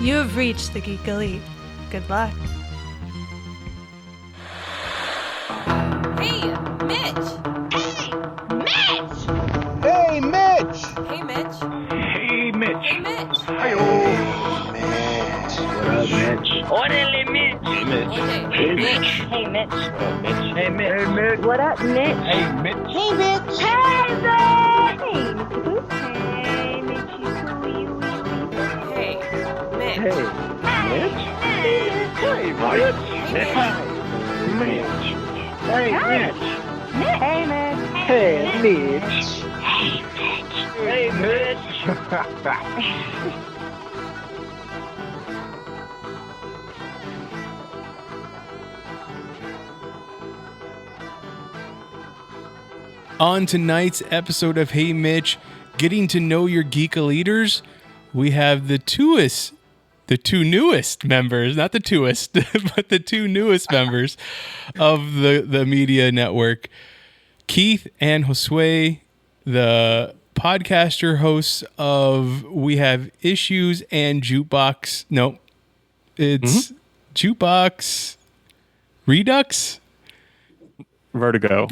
You have reached the Geek Elite. Good luck. Hey, Mitch! Hey, Mitch! Hey, Mitch! Hey, Mitch! Hey, Mitch! Hey, Mitch! What up, Mitch? Orderly Mitch. Hey, Mitch. Hey, Mitch! Hey, Mitch. What up, Mitch? Hey, Mitch. Hey, Mitch. What up, Mitch? Hey, Mitch. Hey, Mitch. Hey, Mitch. Hey, Mitch. Hey, Mitch! Hey, Mitch? Hey, Mitch. Hey, Mitch. Hey, Mitch. Hey, Mitch. Hey, Mitch. On tonight's episode of Hey Mitch, getting to know your Geek Leaders, we have the two newest members, not the twoest, but the two newest members of the media network, Keith and Josue, the podcaster hosts of We Have Issues and Jukebox. No, it's Jukebox Redux. Vertigo.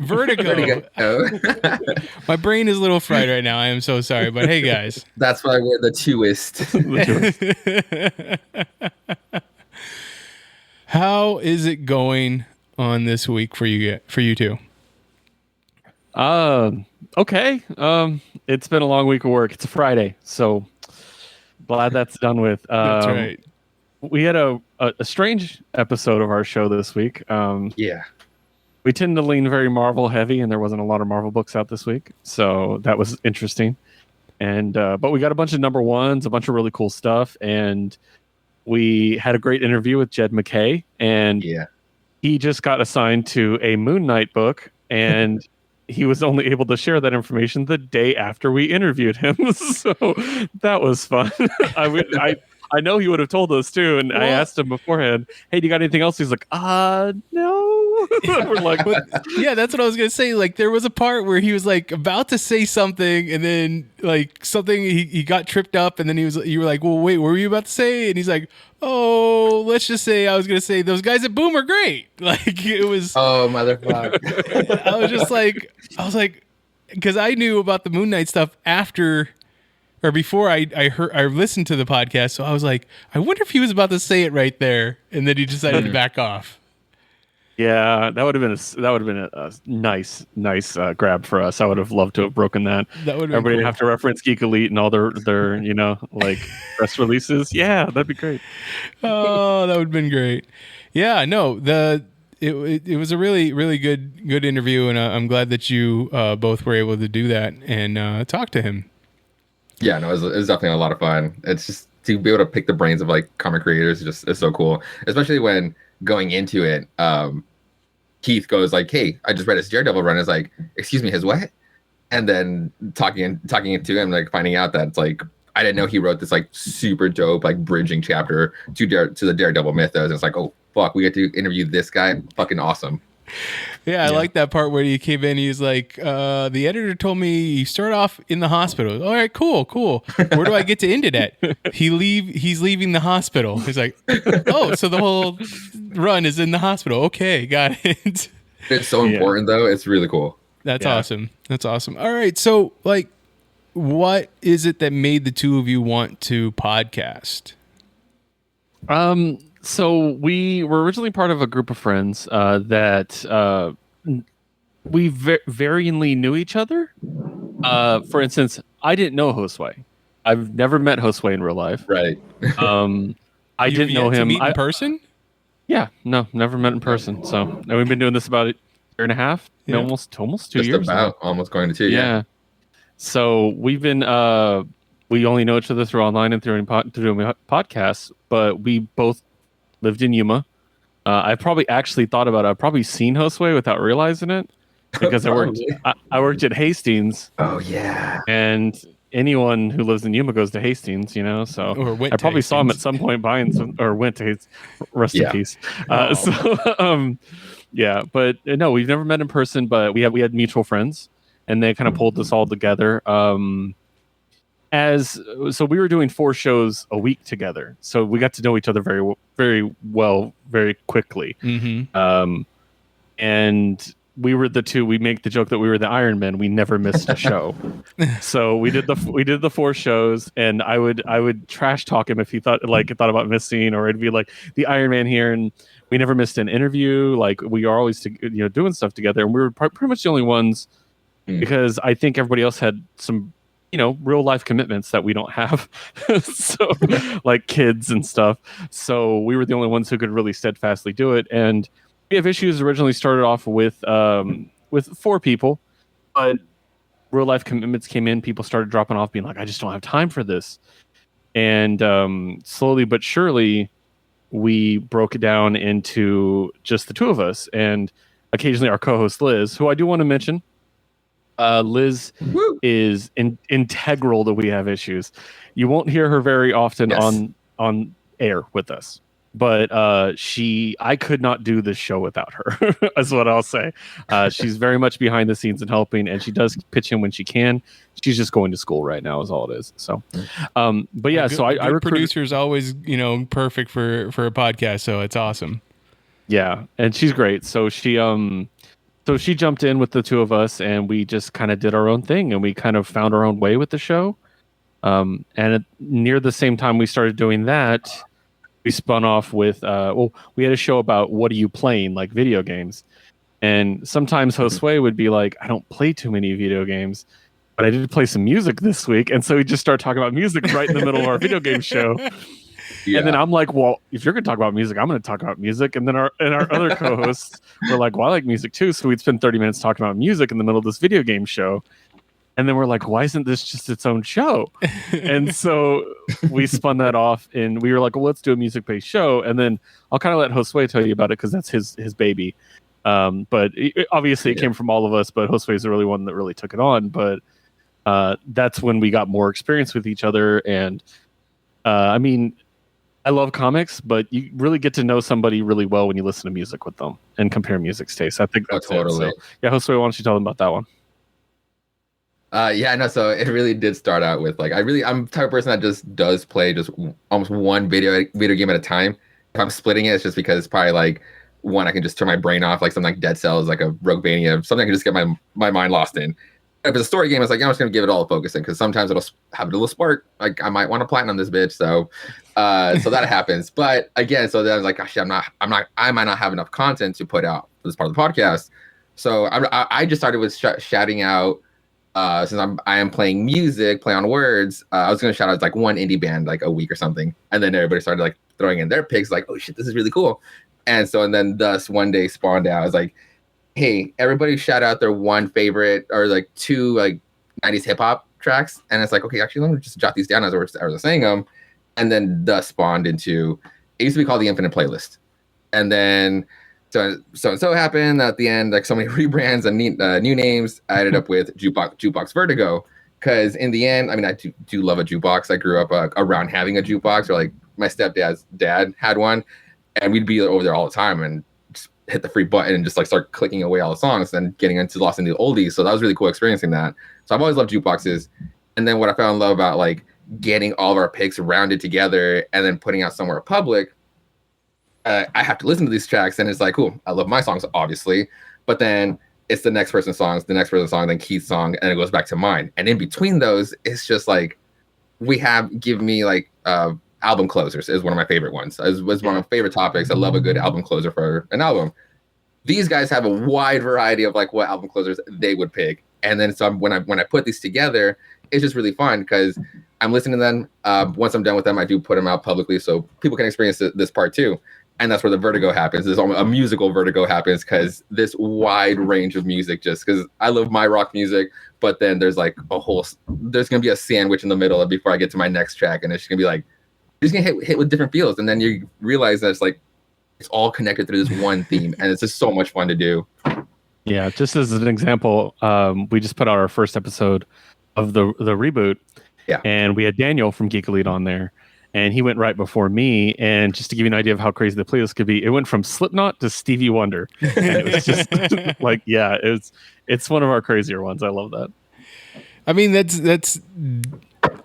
My brain is a little fried right now. I am so sorry, but hey, guys. That's why we're the twoist. How is it going on this week for you two? Okay. It's been a long week of work. It's a Friday, so glad that's done with. That's right. We had a strange episode of our show this week. Yeah. We tend to lean very Marvel heavy, and there wasn't a lot of Marvel books out this week, so that was interesting. And but we got a bunch of number ones, a bunch of really cool stuff, and we had a great interview with Jed McKay, and he just got assigned to a Moon Knight book, and he was only able to share that information the day after we interviewed him. So that was fun. I know he would have told us too, and I asked him beforehand, "Hey, do you got anything else?" He's like, no." We're like, yeah, that's what I was gonna say. Like, there was a part where he was like about to say something, and then like something he got tripped up, and then you were like, "Well, wait, what were you about to say?" And he's like, "Oh, let's just say I was gonna say those guys at Boom are great." Like, it was. Oh, motherfucker! I was like, because I knew about the Moon Knight stuff after. Or before I listened to the podcast, so I was like, I wonder if he was about to say it right there, and then he decided to back off. Yeah, that would have been a nice grab for us. I would have loved to have broken that. That would everybody cool. Have to reference Geek Elite and all their like press releases. Yeah, that'd be great. Oh, that would have been great. Yeah, no, it was a really good interview, and I'm glad that you both were able to do that and talk to him. Yeah, no, it was definitely a lot of fun. It's just to be able to pick the brains of like comic creators is so cool, especially when going into it. Keith goes like, "Hey, I just read his Daredevil run." It's like, "Excuse me, his what?" And then talking to him, like finding out that it's like I didn't know he wrote this like super dope like bridging chapter to the Daredevil mythos. And it's like, oh fuck, we get to interview this guy. Fucking awesome. Yeah, I like that part where he came in. He's like, the editor told me you start off in the hospital. All right, cool. Where do I get to end it at? He's leaving the hospital. He's like, oh, so the whole run is in the hospital. Okay, got it. It's so important though. It's really cool. That's awesome. That's awesome. All right, so like, what is it that made the two of you want to podcast? So we were originally part of a group of friends that we varyingly knew each other. For instance, I didn't know Josue. I've never met Josue in real life. Right. I didn't know him to meet in person. Yeah, no, never met in person. So and we've been doing this about a year and a half, almost 2 Just years. About almost going to 2. Yeah. So we've been we only know each other through online and through podcasts, but we both lived in Yuma. I probably actually thought about it. I've probably seen Josue without realizing it because I worked at Hastings. Oh yeah. And anyone who lives in Yuma goes to Hastings, so I probably saw him at some point buying some or went to his rest in peace. But no, we've never met in person, but we had mutual friends and they kind of pulled us all together. so we were doing 4 shows a week together, so we got to know each other very well very quickly. And we were we make the joke that we were the Iron Men. We never missed a show. So we did the 4 shows, and I would trash talk him if he thought about missing, or it'd be like the Iron Man here, and we never missed an interview. Like, we are always doing stuff together, and we were pretty much the only ones, because I think everybody else had some real life commitments that we don't have. So like kids and stuff. So we were the only ones who could really steadfastly do it. And we have issues originally started off with 4 people, but real life commitments came in. People started dropping off, being like, I just don't have time for this. And slowly but surely, we broke it down into just the 2 of us, and occasionally our co-host Liz, who I do want to mention. Liz is integral that we have issues. You won't hear her very often on air with us, but I could not do this show without her. Is what I'll say. She's very much behind the scenes and helping, and she does pitch in when she can. She's just going to school right now, is all it is. So, but yeah, so I recruit producer's always perfect for a podcast, so it's awesome. Yeah, and she's great. So she jumped in with the 2 of us, and we just kind of did our own thing, and we kind of found our own way with the show. And near the same time we started doing that, we spun off with we had a show about what are you playing, like video games. And sometimes Josue would be like, I don't play too many video games, but I did play some music this week. And so we just started talking about music right in the middle of our video game show. Yeah. And then I'm like, well, if you're going to talk about music, I'm going to talk about music. And then our other co-hosts were like, well, I like music too. So we'd spend 30 minutes talking about music in the middle of this video game show. And then we're like, why isn't this just its own show? And so we spun that off, and we were like, well, let's do a music-based show. And then I'll kind of let Josue tell you about it, because that's his baby. But obviously it came from all of us, but Josue is the really one that really took it on. But that's when we got more experience with each other. And I mean, I love comics, but you really get to know somebody really well when you listen to music with them and compare music tastes. I think that's totally. So, yeah, Josue, why don't you tell them about that one? So it really did start out with I'm the type of person that just does play just almost one video game at a time. If I'm splitting it, it's just because it's probably one I can just turn my brain off, like something like Dead Cells, like a Roguevania, something I can just get my mind lost in. If it's a story game, it's I'm just gonna give it all a focus in, because sometimes it'll have a little spark. Like, I might want to platinum this bitch, so that happens. But again, so then I was like, gosh, I might not have enough content to put out for this part of the podcast. So I just started with shouting out, since I am playing music, play on words. I was gonna shout out one indie band a week or something, and then everybody started throwing in their picks, oh shit, this is really cool. And then thus one day spawned out. I was like, hey, everybody shout out their one favorite or 2 90s hip hop tracks. And it's okay, actually, let me just jot these down as I was saying them. And then thus spawned into, it used to be called the Infinite Playlist. And then so happened that at the end, so many rebrands and new names, I ended up with Jukebox Vertigo. Because in the end, I mean, I do love a jukebox. I grew up around having a jukebox, or my stepdad's dad had one, and we'd be over there all the time and hit the free button and just start clicking away all the songs and getting lost into the oldies. So that was really cool experiencing that. So I've always loved jukeboxes. And then what I found in love about getting all of our picks rounded together and then putting out somewhere public, I have to listen to these tracks, and it's cool, I love my songs, obviously, but then it's the next person's songs, then Keith's song, and it goes back to mine. And in between those, it's just give me album closers is one of my favorite ones. It was one of my favorite topics. I love a good album closer for an album. These guys have a wide variety of what album closers they would pick. And then so when I put these together, it's just really fun, because I'm listening to them. Once I'm done with them, I do put them out publicly so people can experience this part too. And that's where the vertigo happens. There's a musical vertigo happens, because this wide range of music, just because I love my rock music, but then there's there's going to be a sandwich in the middle before I get to my next track. And it's going to be you're just gonna hit with different feels, and then you realize that it's all connected through this one theme, and it's just so much fun to do. Yeah, just as an example, we just put out our first episode of the reboot, and we had Daniel from Geek Elite on there, and he went right before me. And just to give you an idea of how crazy the playlist could be, it went from Slipknot to Stevie Wonder, and it was just it's one of our crazier ones. I love that. I mean, that's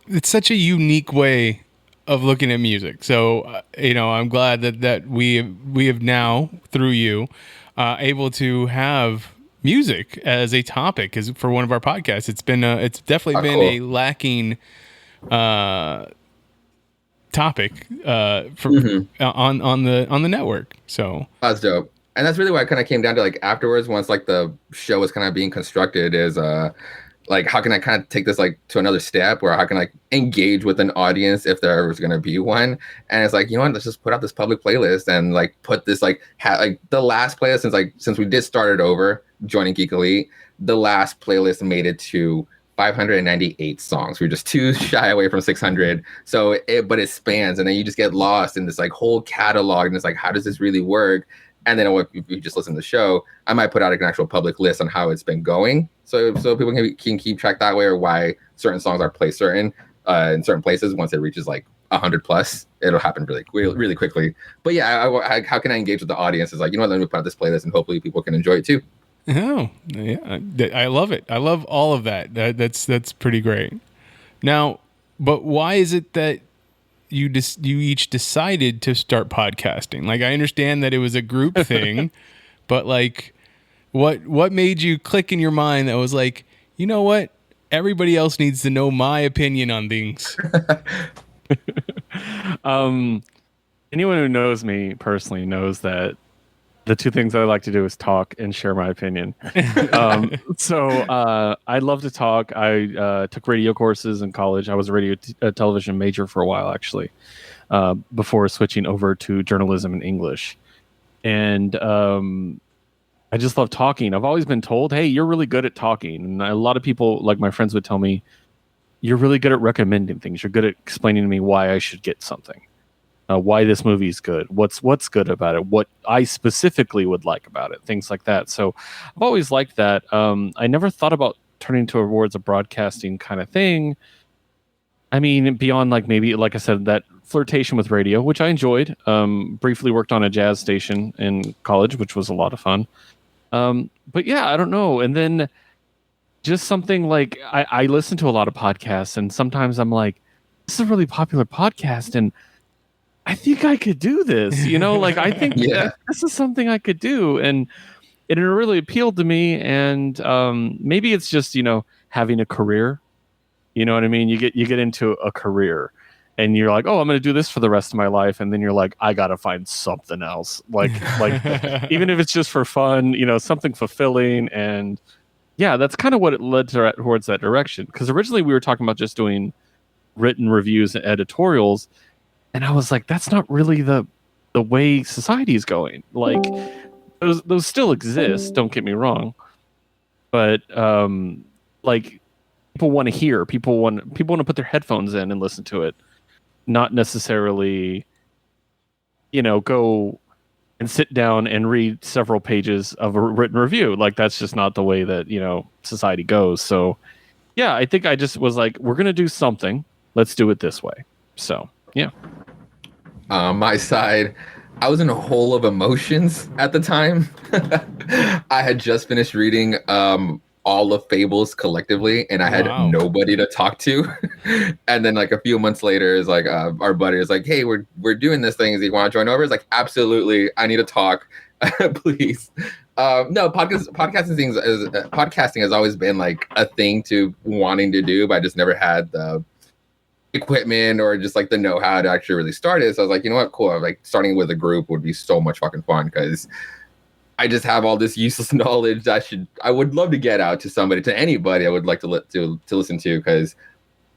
it's such a unique way of looking at music. So I'm glad that we have now through you able to have music as a topic as for one of our podcasts. It's definitely been cool. a lacking topic for on the network. So That's dope. And that's really why it kind of came down to like afterwards, once like the show was kind of being constructed, is like how can I kind of take this like to another step, or how can I like engage with an audience if there was going to be one? And it's like, you know what, let's just put out this public playlist and like put this like like the last playlist since we did start it over joining Geek Elite, the last playlist made it to 598 songs. We're just too shy away from 600. So but it spans, and then you just get lost in this like whole catalog, and it's like, how does this really work? And then if you just listen to the show, I might put out an actual public list on how it's been going, so people can keep track that way, or why certain songs are placed in certain places. Once it reaches like 100 plus, it'll happen really quickly. But yeah, how can I engage with the audience? Is like, you know what, let me put out this playlist, and hopefully people can enjoy it too. oh yeah, I love it. I love all of that. That's pretty great. Now, but why is it that you each decided to start podcasting? Like, I understand that it was a group thing, but like, what made you click in your mind that was like, you know what, everybody else needs to know my opinion on things? Anyone who knows me personally knows that the two things I like to do is talk and share my opinion. So I love to talk. I took radio courses in college. I was a radio television major for a while, actually, before switching over to journalism and English. And I just love talking. I've always been told, hey, you're really good at talking. And a lot of people, like my friends, would tell me, you're really good at recommending things. You're good at explaining to me why I should get something. Why this movie is good, what's good about it, what I specifically would like about it, things like that. So I've always liked that. I never thought about turning towards a broadcasting kind of thing. I mean, beyond like maybe, like I said, that flirtation with radio, which I enjoyed. Briefly worked on a jazz station in college, which was a lot of fun. But yeah, I don't know. And then just something like I listen to a lot of podcasts, and sometimes I'm like, this is a really popular podcast, and I think I could do this, like I think that this is something I could do. And it really appealed to me. And maybe it's just, having a career, you know what I mean? You get into a career and you're like, oh, I'm going to do this for the rest of my life. And then you're like, I got to find something else. Like even if it's just for fun, something fulfilling. And yeah, that's kind of what it led towards that direction. Because originally we were talking about just doing written reviews and editorials. And I was like, that's not really the way society is going. Like, those still exist, don't get me wrong. But like, people want to hear. People want to put their headphones in and listen to it, not necessarily, go and sit down and read several pages of a written review. Like, that's just not the way that society goes. So, yeah, I think I just was like, we're gonna do something. Let's do it this way. So, yeah. My side, I was in a hole of emotions at the time. I had just finished reading all of Fables collectively, and I had nobody to talk to. And then like a few months later, is like our buddy is like, "Hey, we're doing this thing. Do you want to join over?" It's like, absolutely, I need to talk, please. No, podcasting has always been like a thing to wanting to do, but I just never had the equipment or just like the know-how to actually really start it. So I was like, you know what, cool. Like starting with a group would be so much fucking fun, because I just have all this useless knowledge that I would love to get out to anybody I would like to listen to, because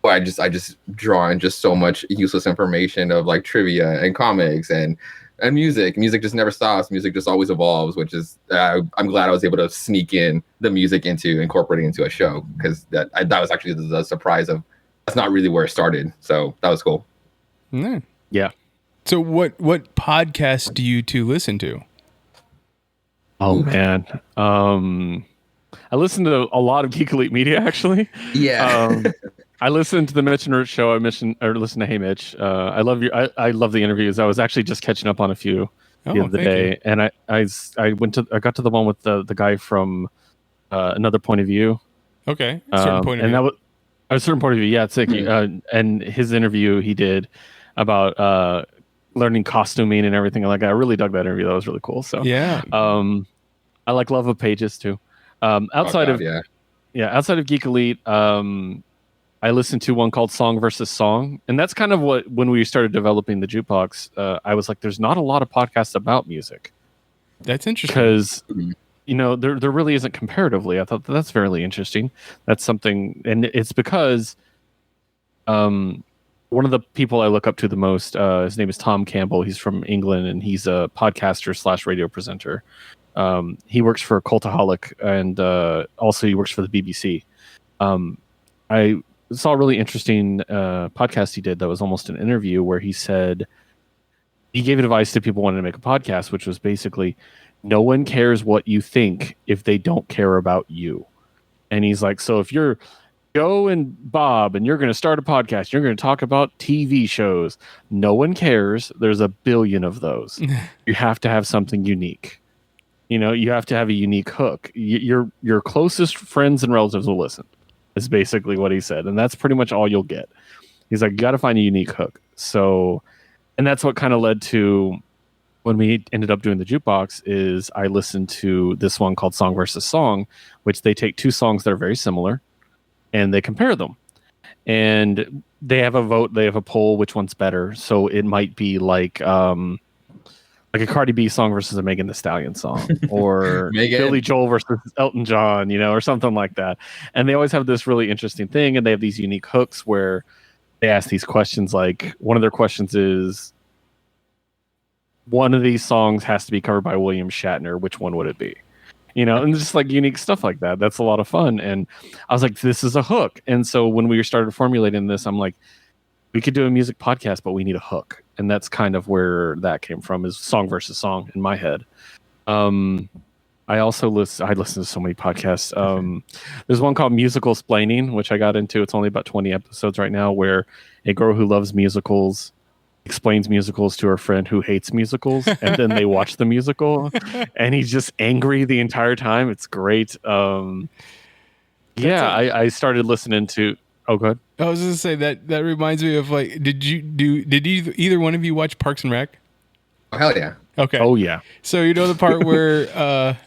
I just draw in just so much useless information of like trivia and comics and music. Music just never stops. Music just always evolves, which is I'm glad I was able to sneak in the music into incorporating into a show, because that was actually the surprise of that's not really where it started. So that was cool. Yeah. So what podcasts do you two listen to? Oh man. I listen to a lot of Geek Elite Media, actually. Yeah. I listened to the Mitch and Rich show. I listen to Hey Mitch. I love the interviews. I was actually just catching up on a few the other day, and I got to the one with the guy from Another Point of View. Okay, certain point of view. And a certain point of view, yeah, it's like, and his interview he did about learning costuming and everything like that. I really dug that interview. That was really cool. So Yeah. I like Love of Pages too. Outside of outside of Geek Elite, I listened to one called Song versus Song, and that's kind of what when we started developing the jukebox. I was like, there's not a lot of podcasts about music. That's interesting because there really isn't comparatively. I thought that's fairly interesting. That's something, and it's because one of the people I look up to the most, his name is Tom Campbell. He's from England, and he's a podcaster / radio presenter. He works for Cultaholic, and also he works for the BBC. I saw a really interesting podcast he did that was almost an interview where he said he gave advice to people wanting to make a podcast, which was basically no one cares what you think if they don't care about you. And he's like, so if you're Joe and Bob and you're going to start a podcast, you're going to talk about TV shows, no one cares. There's a billion of those. You have to have something unique. You have to have a unique hook. Your closest friends and relatives will listen. Is basically what he said, and that's pretty much all you'll get. He's like, you got to find a unique hook. So, and that's what kind of led to when we ended up doing the jukebox. Is I listened to this one called Song versus Song, which they take two songs that are very similar, and they compare them, and they have a vote. They have a poll, which one's better. So it might be like a Cardi B song versus a Megan Thee Stallion song, or Billy Joel versus Elton John, or something like that. And they always have this really interesting thing, and they have these unique hooks where they ask these questions. Like one of their questions is, one of these songs has to be covered by William Shatner. Which one would it be? And just like unique stuff like that. That's a lot of fun. And I was like, this is a hook. And so when we started formulating this, I'm like, we could do a music podcast, but we need a hook. And that's kind of where that came from, is song versus song in my head. I listen to so many podcasts. There's one called Musical Splaining, which I got into. It's only about 20 episodes right now, where a girl who loves musicals explains musicals to her friend who hates musicals, and then they watch the musical, and he's just angry the entire time. It's great. I started listening to... Oh, go ahead. I was going to say that reminds me of like, did either one of you watch Parks and Rec? Oh, hell yeah. Okay. Oh yeah. So the part where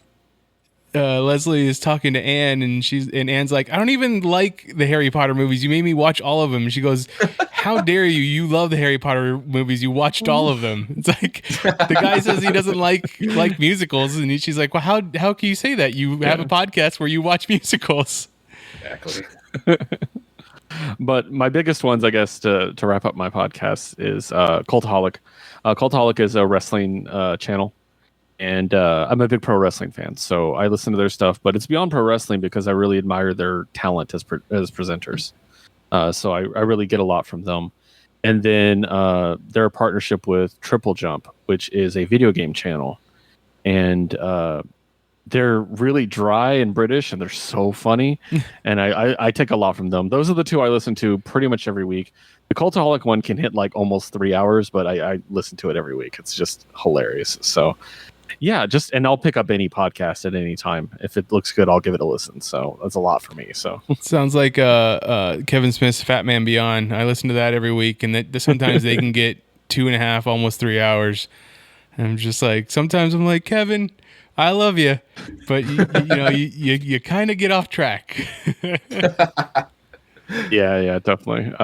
Leslie is talking to Anne, and Anne's like, I don't even like the Harry Potter movies. You made me watch all of them. And she goes, how dare you? You love the Harry Potter movies. You watched all of them. It's like the guy says he doesn't like musicals, and she's like, well, how can you say that? You have a podcast where you watch musicals. Exactly. But my biggest ones, I guess, to wrap up my podcast is Cultaholic. Cultaholic is a wrestling channel, and I'm a big pro wrestling fan, so I listen to their stuff. But it's beyond pro wrestling because I really admire their talent as presenters. So I really get a lot from them. And then they're a partnership with Triple Jump, which is a video game channel, and they're really dry and British, and they're so funny. And I take a lot from them. Those are the two I listen to pretty much every week. The Cultaholic one can hit like almost 3 hours, but I listen to it every week. It's just hilarious. So yeah, and I'll pick up any podcast at any time. If it looks good, I'll give it a listen. So that's a lot for me. So sounds like Kevin Smith's Fat Man Beyond. I listen to that every week, and sometimes they can get 2.5, almost 3 hours. And I'm just like, sometimes I'm like, Kevin, I love you, but you kind of get off track. Yeah, definitely.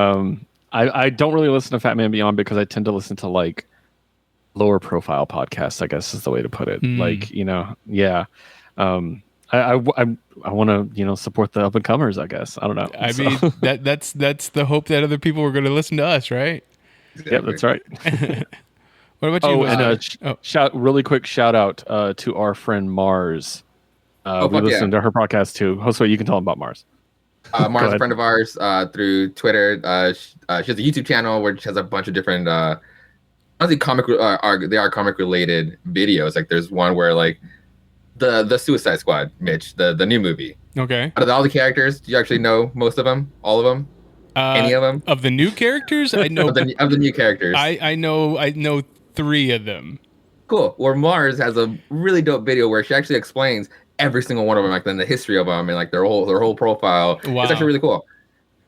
I don't really listen to Fat Man Beyond because I tend to listen to like lower profile podcasts, I guess is the way to put it. Like, yeah. I want to, support the up and comers, I guess. I don't know. I mean, that's the hope that other people were going to listen to us, right? Exactly. Yeah, that's right. What about you? Really quick shout out to our friend Mars. We listened to her podcast too. Josue, you can tell them about Mars. Mars is a friend of ours through Twitter. She has a YouTube channel which has a bunch of different, honestly, they are comic related videos. Like there's one where like the Suicide Squad, Mitch, the new movie. Okay. Out of all the characters, do you actually know most of them? All of them? Any of them? Of the new characters, I know. of the new characters, I know 3 of them. Cool. Well, Mars has a really dope video where she actually explains every single one of them, like then the history of them and like their whole profile. Wow. It's actually really cool.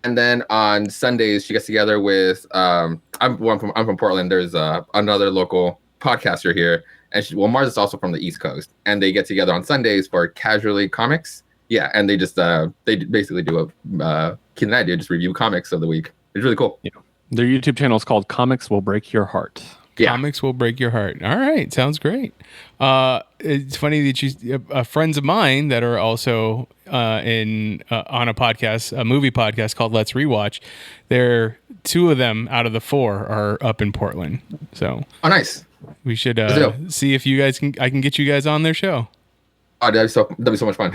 And then on Sundays, she gets together with I'm from Portland. There's another local podcaster here, and Mars is also from the East Coast, and they get together on Sundays for Casually Comics. Yeah, and they just they basically do what Kid and I do, just review comics of the week. It's really cool. Yeah. Their YouTube channel is called Comics Will Break Your Heart. Yeah. Comics Will Break Your Heart. All right, sounds great. It's funny that you friends of mine that are also in on a podcast, a movie podcast called Let's Rewatch. They're two of them out of the four are up in Portland. So nice. We should see if you guys I can get you guys on their show. Oh, that'd be so much fun.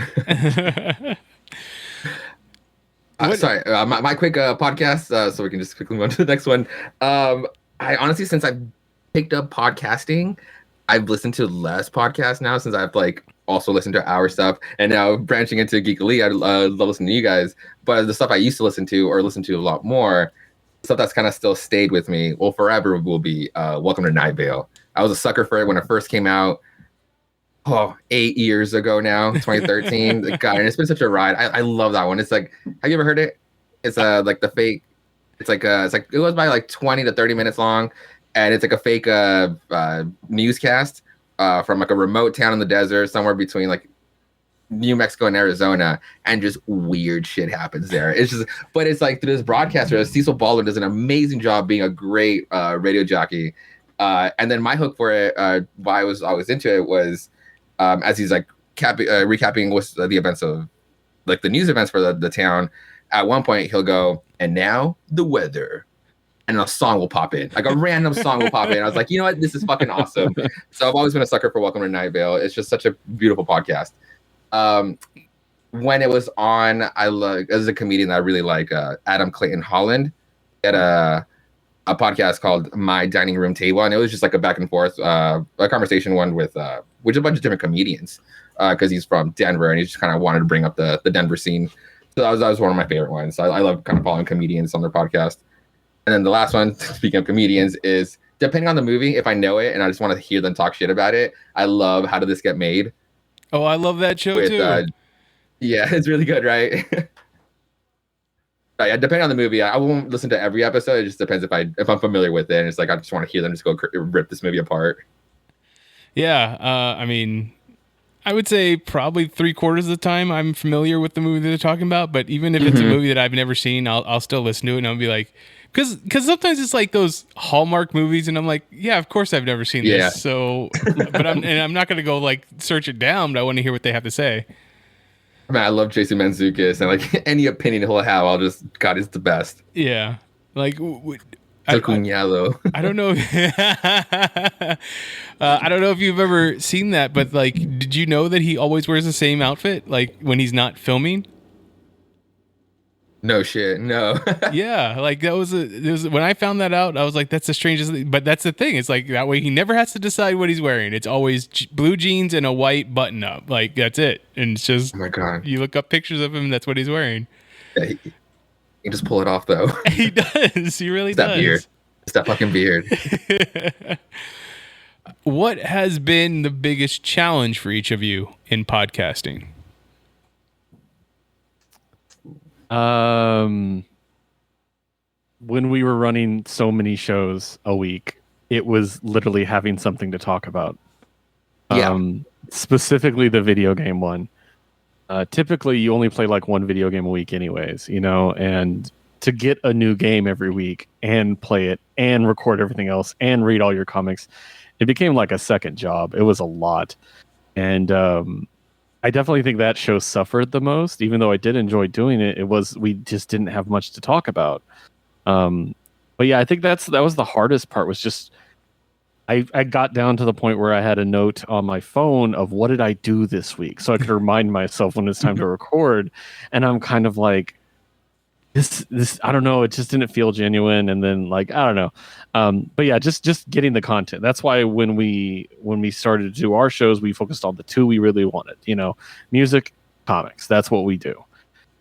Sorry, my quick podcast, so we can just quickly move on to the next one. I honestly, since I've picked up podcasting, I've listened to less podcasts now since I've also listened to our stuff, and now branching into Geek Elite, I love listening to you guys. But the stuff I used to listen to a lot more, stuff that's kind of still stayed with me, well, forever will be Welcome to Night Vale. I was a sucker for it when it first came out. 8 years ago now, 2013. God, and it's been such a ride. I love that one. It's have you ever heard it? It's the fake. It's it goes by 20 to 30 minutes long, and it's a fake newscast from a remote town in the desert, somewhere between New Mexico and Arizona, and just weird shit happens there. It's just, but it's through this broadcaster, Cecil Baldwin does an amazing job being a great radio jockey. And then my hook for it, why I was always into it was. As he's recapping what's the events of the news events for the town, at one point he'll go, and now the weather, and a song will pop in, a random song will pop in. I was like, you know what, this is fucking awesome. So I've always been a sucker for Welcome to Night Vale. It's just such a beautiful podcast. When it was on, as a comedian that I really like, Adam Clayton Holland, he had a podcast called My Dining Room Table, and it was just a back and forth a conversation one with which a bunch of different comedians, because he's from Denver and he just kind of wanted to bring up the Denver scene. So that was one of my favorite ones. I love kind of following comedians on their podcast. And then the last one, speaking of comedians, is depending on the movie, if I know it and I just want to hear them talk shit about it, I love How Did This Get Made? Oh, I love that show too. Yeah, it's really good, right? Yeah, depending on the movie, I won't listen to every episode. It just depends if I'm familiar with it. And it's I just want to hear them just go rip this movie apart. Yeah, I mean, I would say probably 3/4 of the time I'm familiar with the movie that they're talking about. But even if it's a movie that I've never seen, I'll still listen to it and I'll be like, because sometimes it's those Hallmark movies, and I'm like, yeah, of course I've never seen this. So, but I'm not gonna go search it down, but I want to hear what they have to say. Man, I love Jason Mantzoukas, and any opinion he'll have, God, it's the best. Yeah, I don't know. I don't know if you've ever seen that, but did you know that he always wears the same outfit when he's not filming? No shit, no. Yeah, that was when I found that out, I was like, that's the strangest thing. But that's the thing. It's that way he never has to decide what he's wearing. It's always blue jeans and a white button up. That's it. And it's just, oh my God, you look up pictures of him, that's what he's wearing. Yeah, he can just pull it off though. He does. He really does. That beard. It's that fucking beard. What has been the biggest challenge for each of you in podcasting? When we were running so many shows a week, it was literally having something to talk about. Yeah. Specifically the video game one. Typically you only play one video game a week anyways, and to get a new game every week and play it and record everything else and read all your comics, it became like a second job. It was a lot. And I definitely think that show suffered the most, even though I did enjoy doing it. We just didn't have much to talk about. But yeah, I think that was the hardest part, was just I got down to the point where I had a note on my phone of what did I do this week, so I could remind myself when it's time to record. And I'm kind of this I don't know, it just didn't feel genuine. And then I don't know. But yeah, just getting the content. That's why when we started to do our shows, we focused on the two we really wanted, music, comics. That's what we do.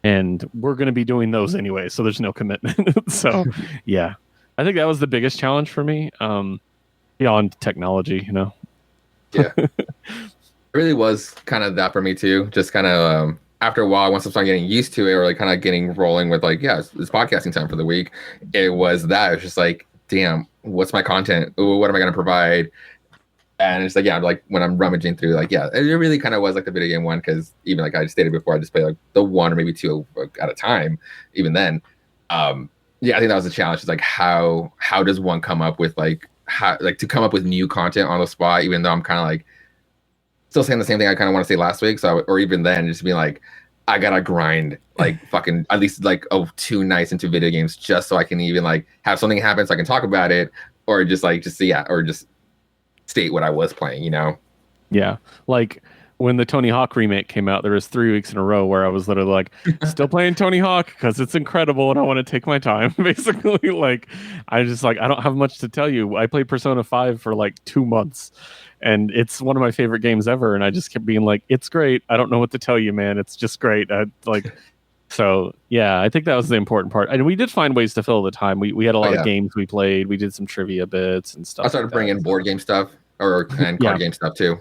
And we're going to be doing those anyway, so there's no commitment. So yeah, I think that was the biggest challenge for me. Beyond technology, Yeah. It really was kind of that for me too. Just kind of after a while, once I started getting used to it, or like kind of getting rolling with like, yeah, it's podcasting time for the week. It was that. It was just like, damn, what's my content? Ooh, what am I gonna provide? And it's like, yeah, like when I'm rummaging through, like, yeah, it really kind of was like the video game one, because even like I stated before, I just play like the one or maybe two at a time. Even then, yeah, I think that was a challenge. It's like how does one come up with like how like to come up with new content on the spot, even though I'm kind of like still saying the same thing I kind of want to say last week. So, or even then, just being like, I gotta grind like fucking at least like 2 nights into video games just so I can even like have something happen so I can talk about it, or just yeah, or just state what I was playing, you know? Yeah. Like when the Tony Hawk remake came out, there was 3 weeks in a row where I was literally like, still playing Tony Hawk because it's incredible and I want to take my time. Basically, like I just like I don't have much to tell you. I played Persona 5 for like 2 months and it's one of my favorite games ever. And I just kept being like, it's great. I don't know what to tell you, man. It's just great. So yeah, I think that was the important part. And we did find ways to fill the time. We had a lot of games we played. We did some trivia bits and stuff. I started bringing board game stuff and card game stuff too.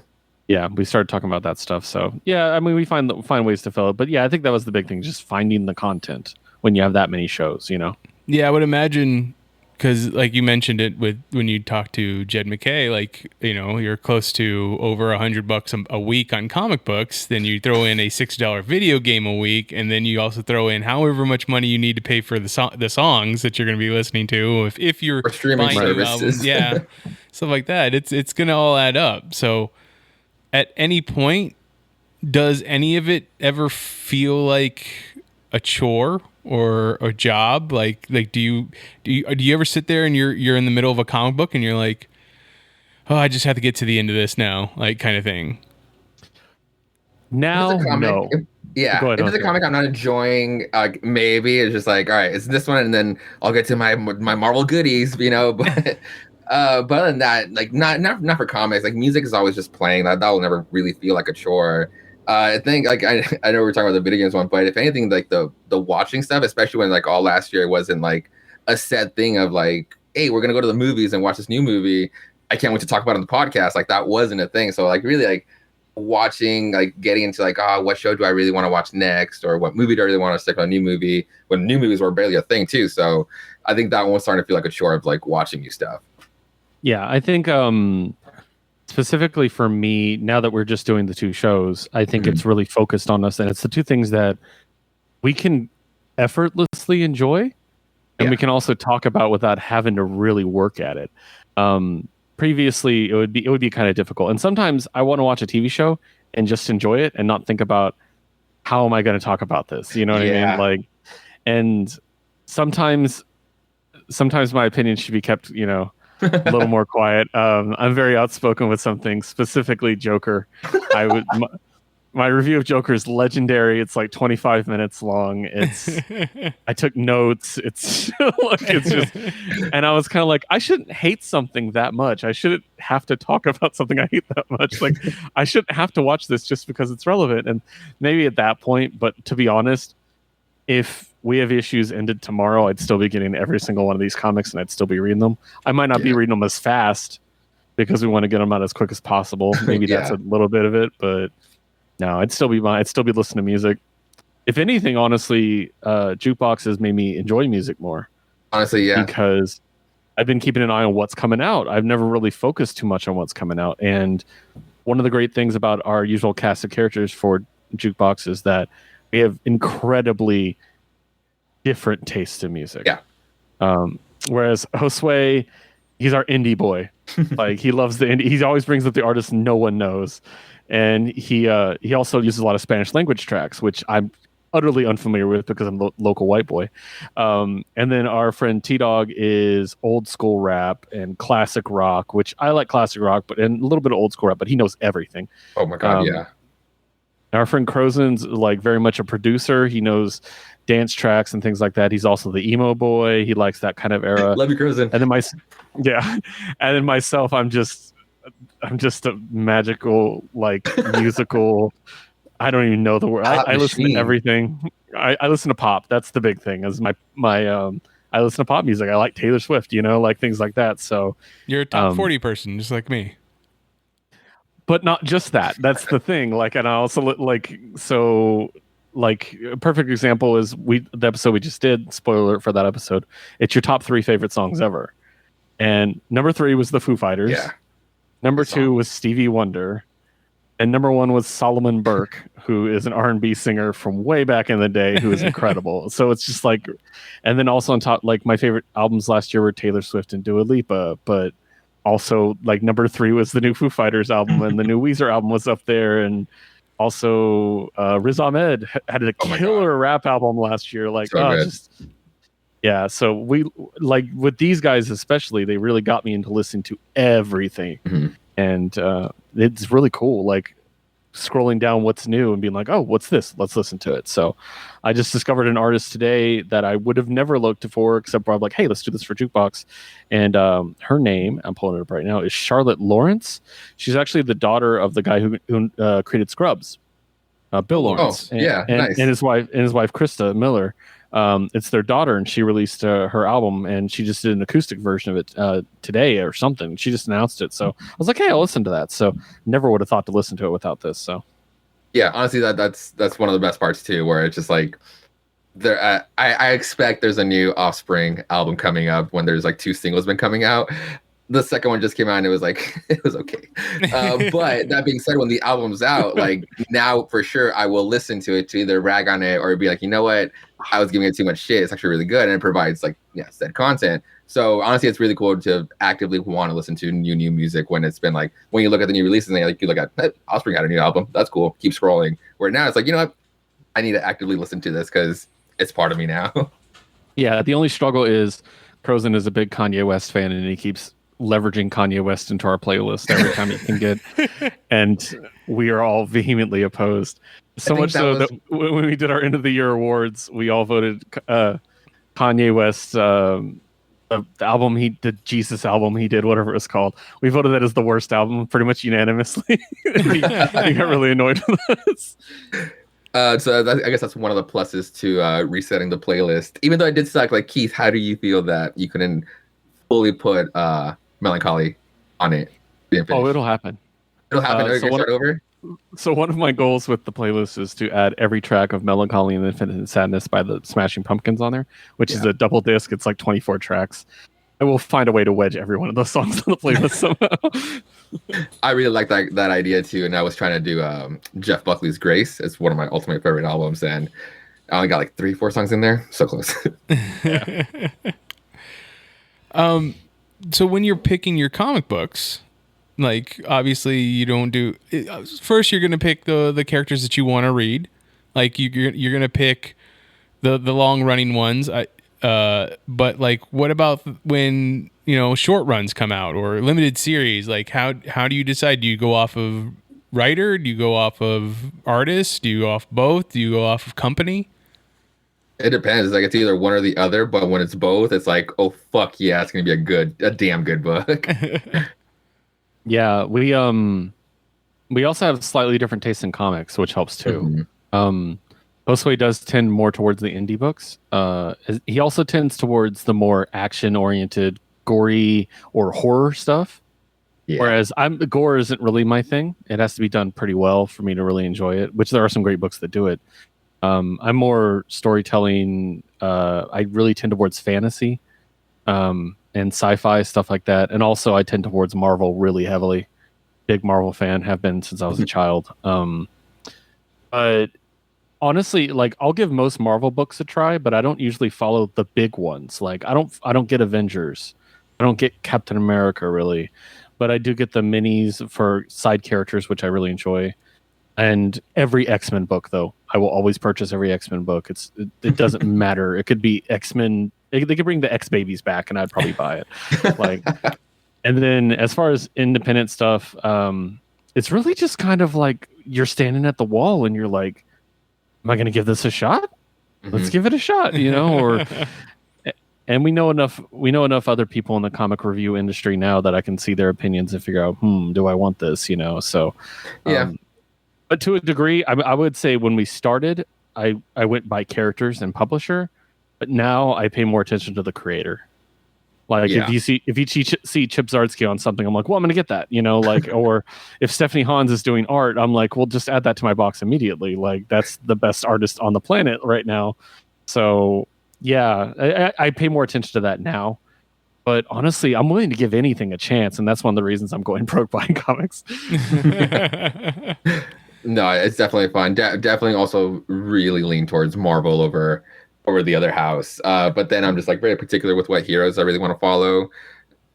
Yeah, we started talking about that stuff. So yeah, I mean, we find ways to fill it. But yeah, I think that was the big thing, just finding the content when you have that many shows. You know. Yeah, I would imagine, because like you mentioned it with when you talked to Jed McKay, like, you know, you're close to over $100 a week on comic books. Then you throw in a $6 video game a week, and then you also throw in however much money you need to pay for the songs that you're going to be listening to if you're or streaming services, yeah, stuff like that. It's going to all add up. So, at any point, does any of it ever feel like a chore or a job? Like do you ever sit there and you're in the middle of a comic book and you're like, oh, I just have to get to the end of this now, like kind of thing? Now, no. Yeah, if it's a comic I'm not enjoying, maybe it's just like, all right, it's this one, and then I'll get to my Marvel goodies, you know. But other than that, like not for comics. Like music is always just playing. That will never really feel like a chore. I think like I know we're talking about the video games one, but if anything, like the watching stuff, especially when like all last year wasn't like a set thing of like, hey, we're gonna go to the movies and watch this new movie. I can't wait to talk about it on the podcast. Like that wasn't a thing. So like really like watching, like getting into like, what show do I really want to watch next, or what movie do I really want to stick on a new movie, when new movies were barely a thing too. So I think that one was starting to feel like a chore of like watching new stuff. Yeah, I think specifically for me, now that we're just doing the 2 shows, I think it's really focused on us, and it's the 2 things that we can effortlessly enjoy, and we can also talk about without having to really work at it. Previously, it would be kind of difficult, and sometimes I want to watch a TV show and just enjoy it and not think about how am I going to talk about this. You know what I mean? Like, and sometimes my opinion should be kept, you know, a little more quiet. I'm very outspoken with something, specifically Joker. My review of Joker is legendary. It's like 25 minutes long. I took notes. It's look, it's just, and I was kind of like, I shouldn't hate something that much. I shouldn't have to talk about something I hate that much. Like, I shouldn't have to watch this just because it's relevant. And maybe at that point, but to be honest, if We Have Issues ended tomorrow, I'd still be getting every single one of these comics and I'd still be reading them. I might not be reading them as fast because we want to get them out as quick as possible. Maybe that's a little bit of it, but no, I'd still be listening to music. If anything, honestly, jukebox has made me enjoy music more. Honestly, yeah. Because I've been keeping an eye on what's coming out. I've never really focused too much on what's coming out. And one of the great things about our usual cast of characters for jukebox is that we have incredibly different tastes in music. Yeah. Whereas Josue, he's our indie boy. Like, he loves the indie. He always brings up the artists no one knows. And he also uses a lot of Spanish language tracks, which I'm utterly unfamiliar with because I'm a local white boy. And then our friend T-Dog is old school rap and classic rock, which I like classic rock, and a little bit of old school rap, but he knows everything. Oh my God, yeah. Our friend Crozen's like very much a producer. He knows dance tracks and things like that. He's also the emo boy. He likes that kind of era. Love you, Crozen. And then myself, I'm just a magical, like, musical. I don't even know the word. I listen to everything. I listen to pop. That's the big thing. Is my I listen to pop music. I like Taylor Swift. You know, like things like that. So you're a top 40 person, just like me. But not just that. That's the thing. Like, and I also like, so like a perfect example is the episode we just did. Spoiler alert for that episode. It's your top 3 favorite songs ever, and number 3 was the Foo Fighters. Yeah. Number 2 was Stevie Wonder, and number 1 was Solomon Burke, who is an R&B singer from way back in the day, who is incredible. So it's just like, and then also on top, like my favorite albums last year were Taylor Swift and Dua Lipa, but also like number 3 was the new Foo Fighters album, and the new Weezer album was up there, and also Riz Ahmed had a killer rap album last year. Like, So yeah. So we like with these guys especially, they really got me into listening to everything. Mhm. And it's really cool, like scrolling down what's new and being like, oh, what's this? Let's listen to it. So I just discovered an artist today that I would have never looked for, except for I'm like, hey, let's do this for Jukebox. And her name, I'm pulling it up right now, is Charlotte Lawrence. She's actually the daughter of the guy who created Scrubs, Bill Lawrence. Nice. And his wife Krista Miller. It's their daughter, and she released her album, and she just did an acoustic version of it today or something. She just announced it, so I was like, "Hey, I'll listen to that." So never would have thought to listen to it without this. So yeah, honestly, that's one of the best parts too, where it's just like there. I expect there's a new Offspring album coming up when there's like 2 singles been coming out. The second one just came out and it was like it was okay. But that being said, when the album's out, like now for sure I will listen to it to either rag on it or be like, you know what, I was giving it too much shit. It's actually really good and it provides like said content. So honestly, it's really cool to actively want to listen to new music when it's been like when you look at the new releases and like you look at Offspring had a new album. That's cool. Keep scrolling. Where now it's like, you know what, I need to actively listen to this because it's part of me now. yeah, the only struggle is Crozen is a big Kanye West fan, and he keeps leveraging Kanye West into our playlist every time he can get, and we are all vehemently opposed. So much so that when we did our end of the year awards, we all voted Kanye West's the album the Jesus album he did, whatever it was called. We voted that as the worst album pretty much unanimously. he got really annoyed with us. So I guess that's one of the pluses to resetting the playlist. Even though I did suck, like Keith, how do you feel that you couldn't fully put Melancholy on it? Oh, it'll happen. It'll happen. Start over. So one of my goals with the playlist is to add every track of Melancholy and Infinite Sadness by the Smashing Pumpkins on there, which is a double disc. It's like 24 tracks. I will find a way to wedge every one of those songs on the playlist somehow. I really like that idea too, and I was trying to do Jeff Buckley's Grace. It's one of my ultimate favorite albums, and I only got like 3-4 songs in there. So close. So when you're picking your comic books, like obviously you don't do first. You're gonna pick the characters that you want to read. Like you're gonna pick the long running ones. But like, what about when short runs come out or limited series? Like how do you decide? Do you go off of writer? Do you go off of artist? Do you go off both? Do you go off of company? It depends. Like it's either one or the other, but when it's both, it's like, oh fuck yeah, it's gonna be a damn good book. Yeah, we also have slightly different tastes in comics, which helps too. Mm-hmm. Josue does tend more towards the indie books. He also tends towards the more action-oriented, gory or horror stuff. Yeah. Whereas gore isn't really my thing. It has to be done pretty well for me to really enjoy it. Which there are some great books that do it. I'm more storytelling. I really tend towards fantasy. And sci-fi, stuff like that. And also I tend towards Marvel really heavily. Big Marvel fan, have been since I was a child. But honestly, like I'll give most Marvel books a try, but I don't usually follow the big ones. Like I don't get Avengers. I don't get Captain America really. But I do get the minis for side characters, which I really enjoy. And every X-Men book though. I will always purchase every X-Men book. It doesn't matter. It could be X-Men. They could bring the X-Babies back, and I'd probably buy it. Like, and then as far as independent stuff, it's really just kind of like you're standing at the wall, and you're like, "Am I going to give this a shot? Let's give it a shot," Or, and we know enough other people in the comic review industry now that I can see their opinions and figure out, do I want this? So, yeah. But to a degree, I would say when we started, I went by characters and publisher. But now I pay more attention to the creator. Like Yeah. if you see Chip Zdarsky on something, I'm like, well, I'm gonna get that, like, or if Stephanie Hans is doing art, I'm like, well, just add that to my box immediately. Like that's the best artist on the planet right now. So yeah, I pay more attention to that now. But honestly, I'm willing to give anything a chance, and that's one of the reasons I'm going broke buying comics. No, it's definitely fun. Definitely also really lean towards Marvel over the other house. But then I'm just like very particular with what heroes I really want to follow.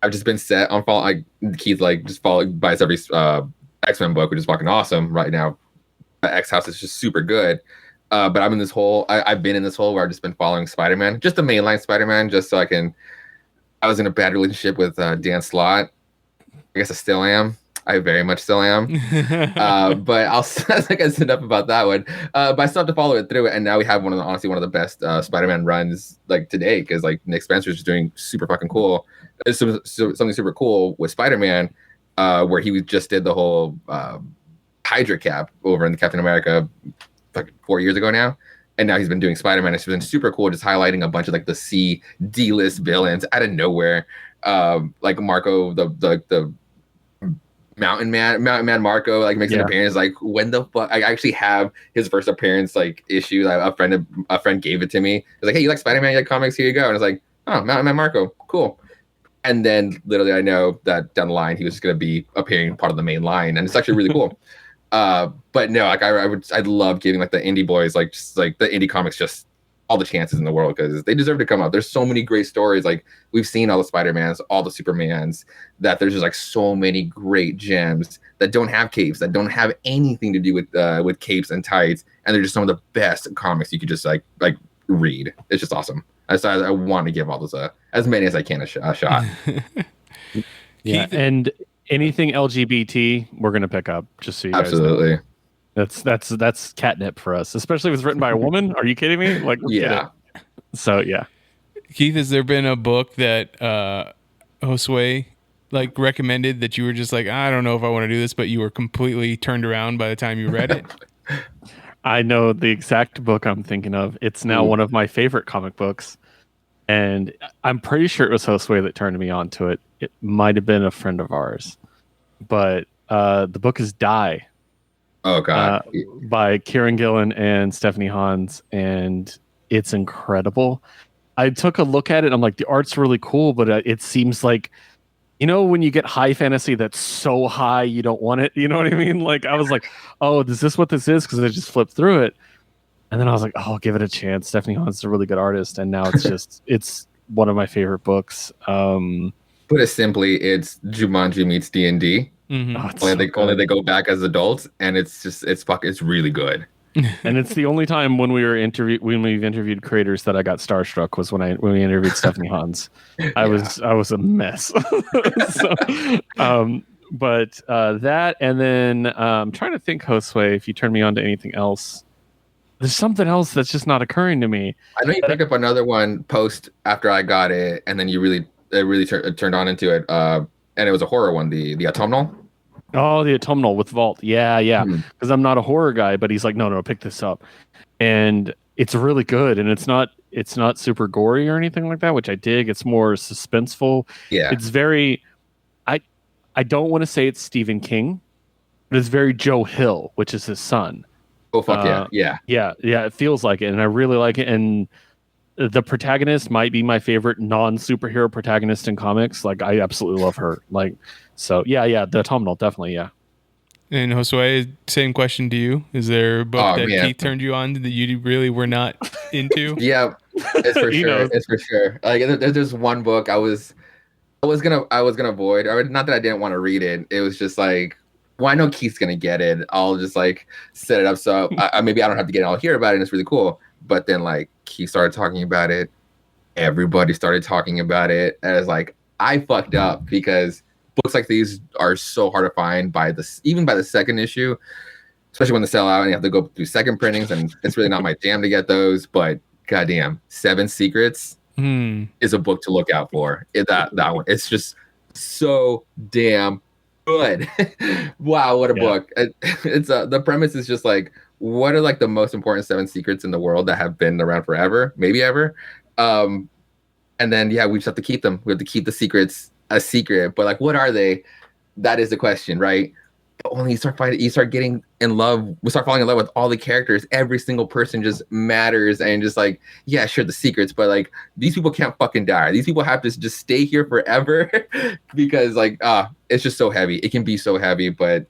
I've just been set on follow. Keith like just buys every X-Men book, which is fucking awesome right now. X House is just super good. But I'm in this hole. I've been in this hole where I've just been following Spider-Man, just the mainline Spider-Man, just so I can. I was in a bad relationship with Dan Slott. I guess I still am. I very much still am. But that's like enough about that one. But I still have to follow it through. And now we have honestly one of the best Spider-Man runs like today, because like Nick Spencer's just doing super fucking cool. There's something super cool with Spider-Man, where he just did the whole Hydra cap over in Captain America like 4 years ago now. And now he's been doing Spider-Man. It's been super cool, just highlighting a bunch of like the D-list villains out of nowhere. Like Marco, the Mountain Man Marco, like makes an appearance. Like, when the fuck? I actually have his first appearance like issue. A friend gave it to me. It was like, hey, you like Spider-Man? You like comics? Here you go. And it's like, oh, Mountain Man Marco, cool. And then literally, I know that down the line he was going to be appearing part of the main line, and it's actually really cool. But no, like I'd love giving like the indie boys, like just like the indie comics, just all the chances in the world, because they deserve to come up. There's so many great stories. Like we've seen all the Spider-Mans, all the Supermans, that there's just like so many great gems that don't have capes, that don't have anything to do with capes and tights, and they're just some of the best comics you could just like read. It's just awesome. I want to give all those as many as I can a shot. Yeah, and anything LGBT, we're gonna pick up. Just so you guys Absolutely. know. That's catnip for us, especially if it's written by a woman. Are you kidding me? Like, yeah. So yeah, Keith, has there been a book that Josue like recommended that you were just like, I don't know if I want to do this, but you were completely turned around by the time you read it? I know the exact book I'm thinking of. It's now one of my favorite comic books, and I'm pretty sure it was Josue that turned me on to it. It might have been a friend of ours, but the book is Die. Oh god. By Kieran Gillen and Stephanie Hans, and it's incredible. I took a look at it, and I'm like, the art's really cool, but it seems like, when you get high fantasy that's so high you don't want it, you know what I mean? Like, I was like, oh, is this what this is? Because I just flipped through it, and then I was like, oh, I'll give it a chance. Stephanie Hans is a really good artist, and now it's just it's one of my favorite books. Put it simply, it's Jumanji meets D&D. Mm-hmm. Oh, Only they go back as adults, and it's really good. And it's the only time when we've interviewed creators that I got starstruck was when we interviewed Stephanie Hans. I was a mess. But that, and then I'm trying to think, Josue, if you turn me on to anything else. There's something else that's just not occurring to me. I know you picked up another one post after I got it, and then it really turned on into it. And it was a horror one, the Autumnal. Oh, the Autumnal with Vault. Yeah. Because I'm not a horror guy, but he's like, no, pick this up. And it's really good. And it's not super gory or anything like that, which I dig. It's more suspenseful. Yeah. It's very, I don't want to say it's Stephen King, but it's very Joe Hill, which is his son. Oh, fuck yeah. Yeah. It feels like it. And I really like it. And the protagonist might be my favorite non-superhero protagonist in comics. Like, I absolutely love her. Like, so yeah, the Autumnal, definitely, yeah. And Josue, same question to you. Is there a book that man. Keith turned you on that you really were not into? Yeah, it's for sure. knows. It's for sure. Like, there's one book I was gonna avoid, or not that I didn't want to read it. It was just like, well, I know Keith's gonna get it. I'll just like set it up so maybe I don't have to get it. I'll hear about it, and it's really cool. But then like Keith started talking about it. Everybody started talking about it, and it's like, I fucked up, because books like these are so hard to find even by the second issue, especially when they sell out and you have to go through second printings, and it's really not my jam to get those. But goddamn, 7 Secrets is a book to look out for. That one, it's just so damn good. Wow, what a book. It's the premise is just like, what are like the most important 7 secrets in the world that have been around forever, maybe ever, and And then we just have to keep them. We have to keep the secrets a secret. But like, what are they? That is the question, right? But when you start getting in love. We start falling in love with all the characters. Every single person just matters, and just like, yeah, sure, the secrets, but like these people can't fucking die. These people have to just stay here forever because like, it's just so heavy. It can be so heavy, but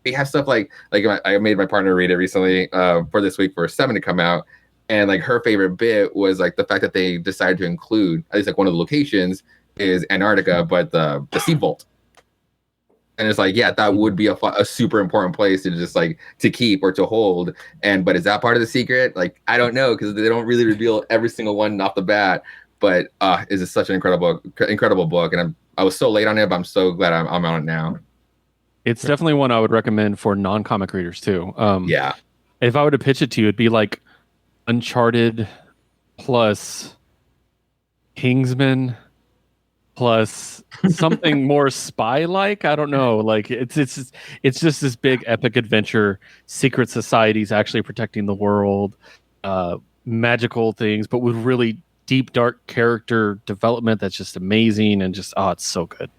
we have stuff like I made my partner read it recently for this week for 7 to come out. And like her favorite bit was like the fact that they decided to include at least like one of the locations is Antarctica, but the seed vault. And it's like, yeah, that would be a super important place to just like to keep or to hold. But is that part of the secret? Like, I don't know, because they don't really reveal every single one off the bat. But is it such an incredible book? And I was so late on it, but I'm so glad I'm on it now. It's definitely one I would recommend for non-comic readers too. Yeah. If I were to pitch it to you, it'd be like Uncharted plus Kingsman plus something more spy-like. I don't know. Like it's just this big epic adventure. Secret societies actually protecting the world, magical things, but with really deep, dark character development that's just amazing and just it's so good.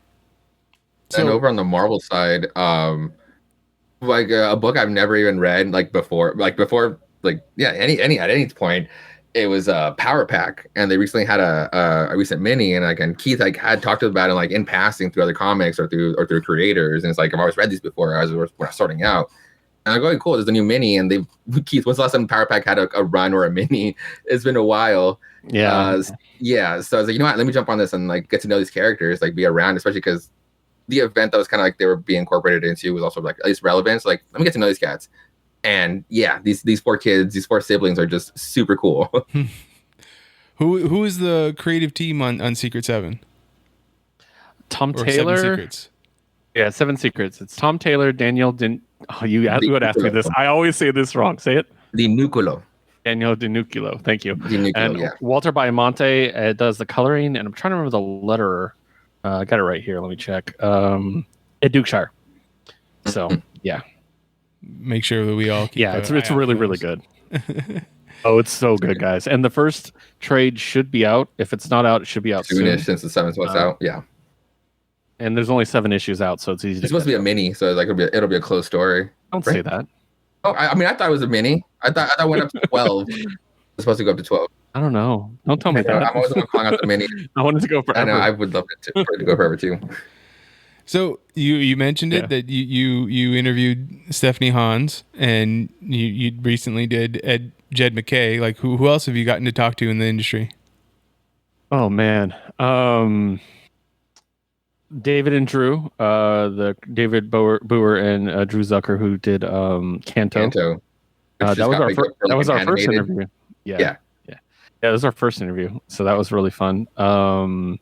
And over on the Marvel side, like a book I've never even read before, at any point. It was Power Pack, and they recently had a recent mini, and Keith had talked about it like in passing through other comics or through creators, and it's like I've always read these before when I was starting out, and I'm going, cool, there's a new mini, and Keith, when's the last time Power Pack had a run or a mini? It's been a while. So I was like, you know what, let me jump on this and like get to know these characters, like be around, especially because the event that was kind of like they were being incorporated into was also like at least relevant. So, like, let me get to know these cats. And yeah, these 4 kids, these 4 siblings are just super cool. Who is the creative team on Secret 7? Tom Or Taylor. 7 Secrets. Yeah, 7 Secrets. It's Tom Taylor, Daniel you would ask me this. I always say this wrong. Say it. Dinuculo. Daniel Dinuculo. Thank you. Dinuculo, and yeah. Walter Baiamonte does the coloring, and I'm trying to remember the letterer. I got it right here. Let me check. Ed Dukeshire. So yeah. Make sure that we all keep it's really, really good. Oh, it's so good, guys. And the first trade should be out. If it's not out, it should be out soon. Since the 7th was out. Yeah. And there's only 7 issues out, so it's easy. It's supposed to be a mini, so like it'll be a closed story. Don't say that. Oh, I mean, I thought it was a mini. I thought it went up to 12. It's supposed to go up to 12. I don't know. Don't tell me that. I'm always calling out the mini. I wanted to go forever. I know. I would love it for it to go forever too. So you mentioned it that you interviewed Stephanie Hans, and you recently did Jed McKay. Like who else have you gotten to talk to in the industry? Oh man, David and Drew, the David Boer and Drew Zucker, who did Kanto. That was our first interview. Yeah, that was our first interview. So that was really fun. Frank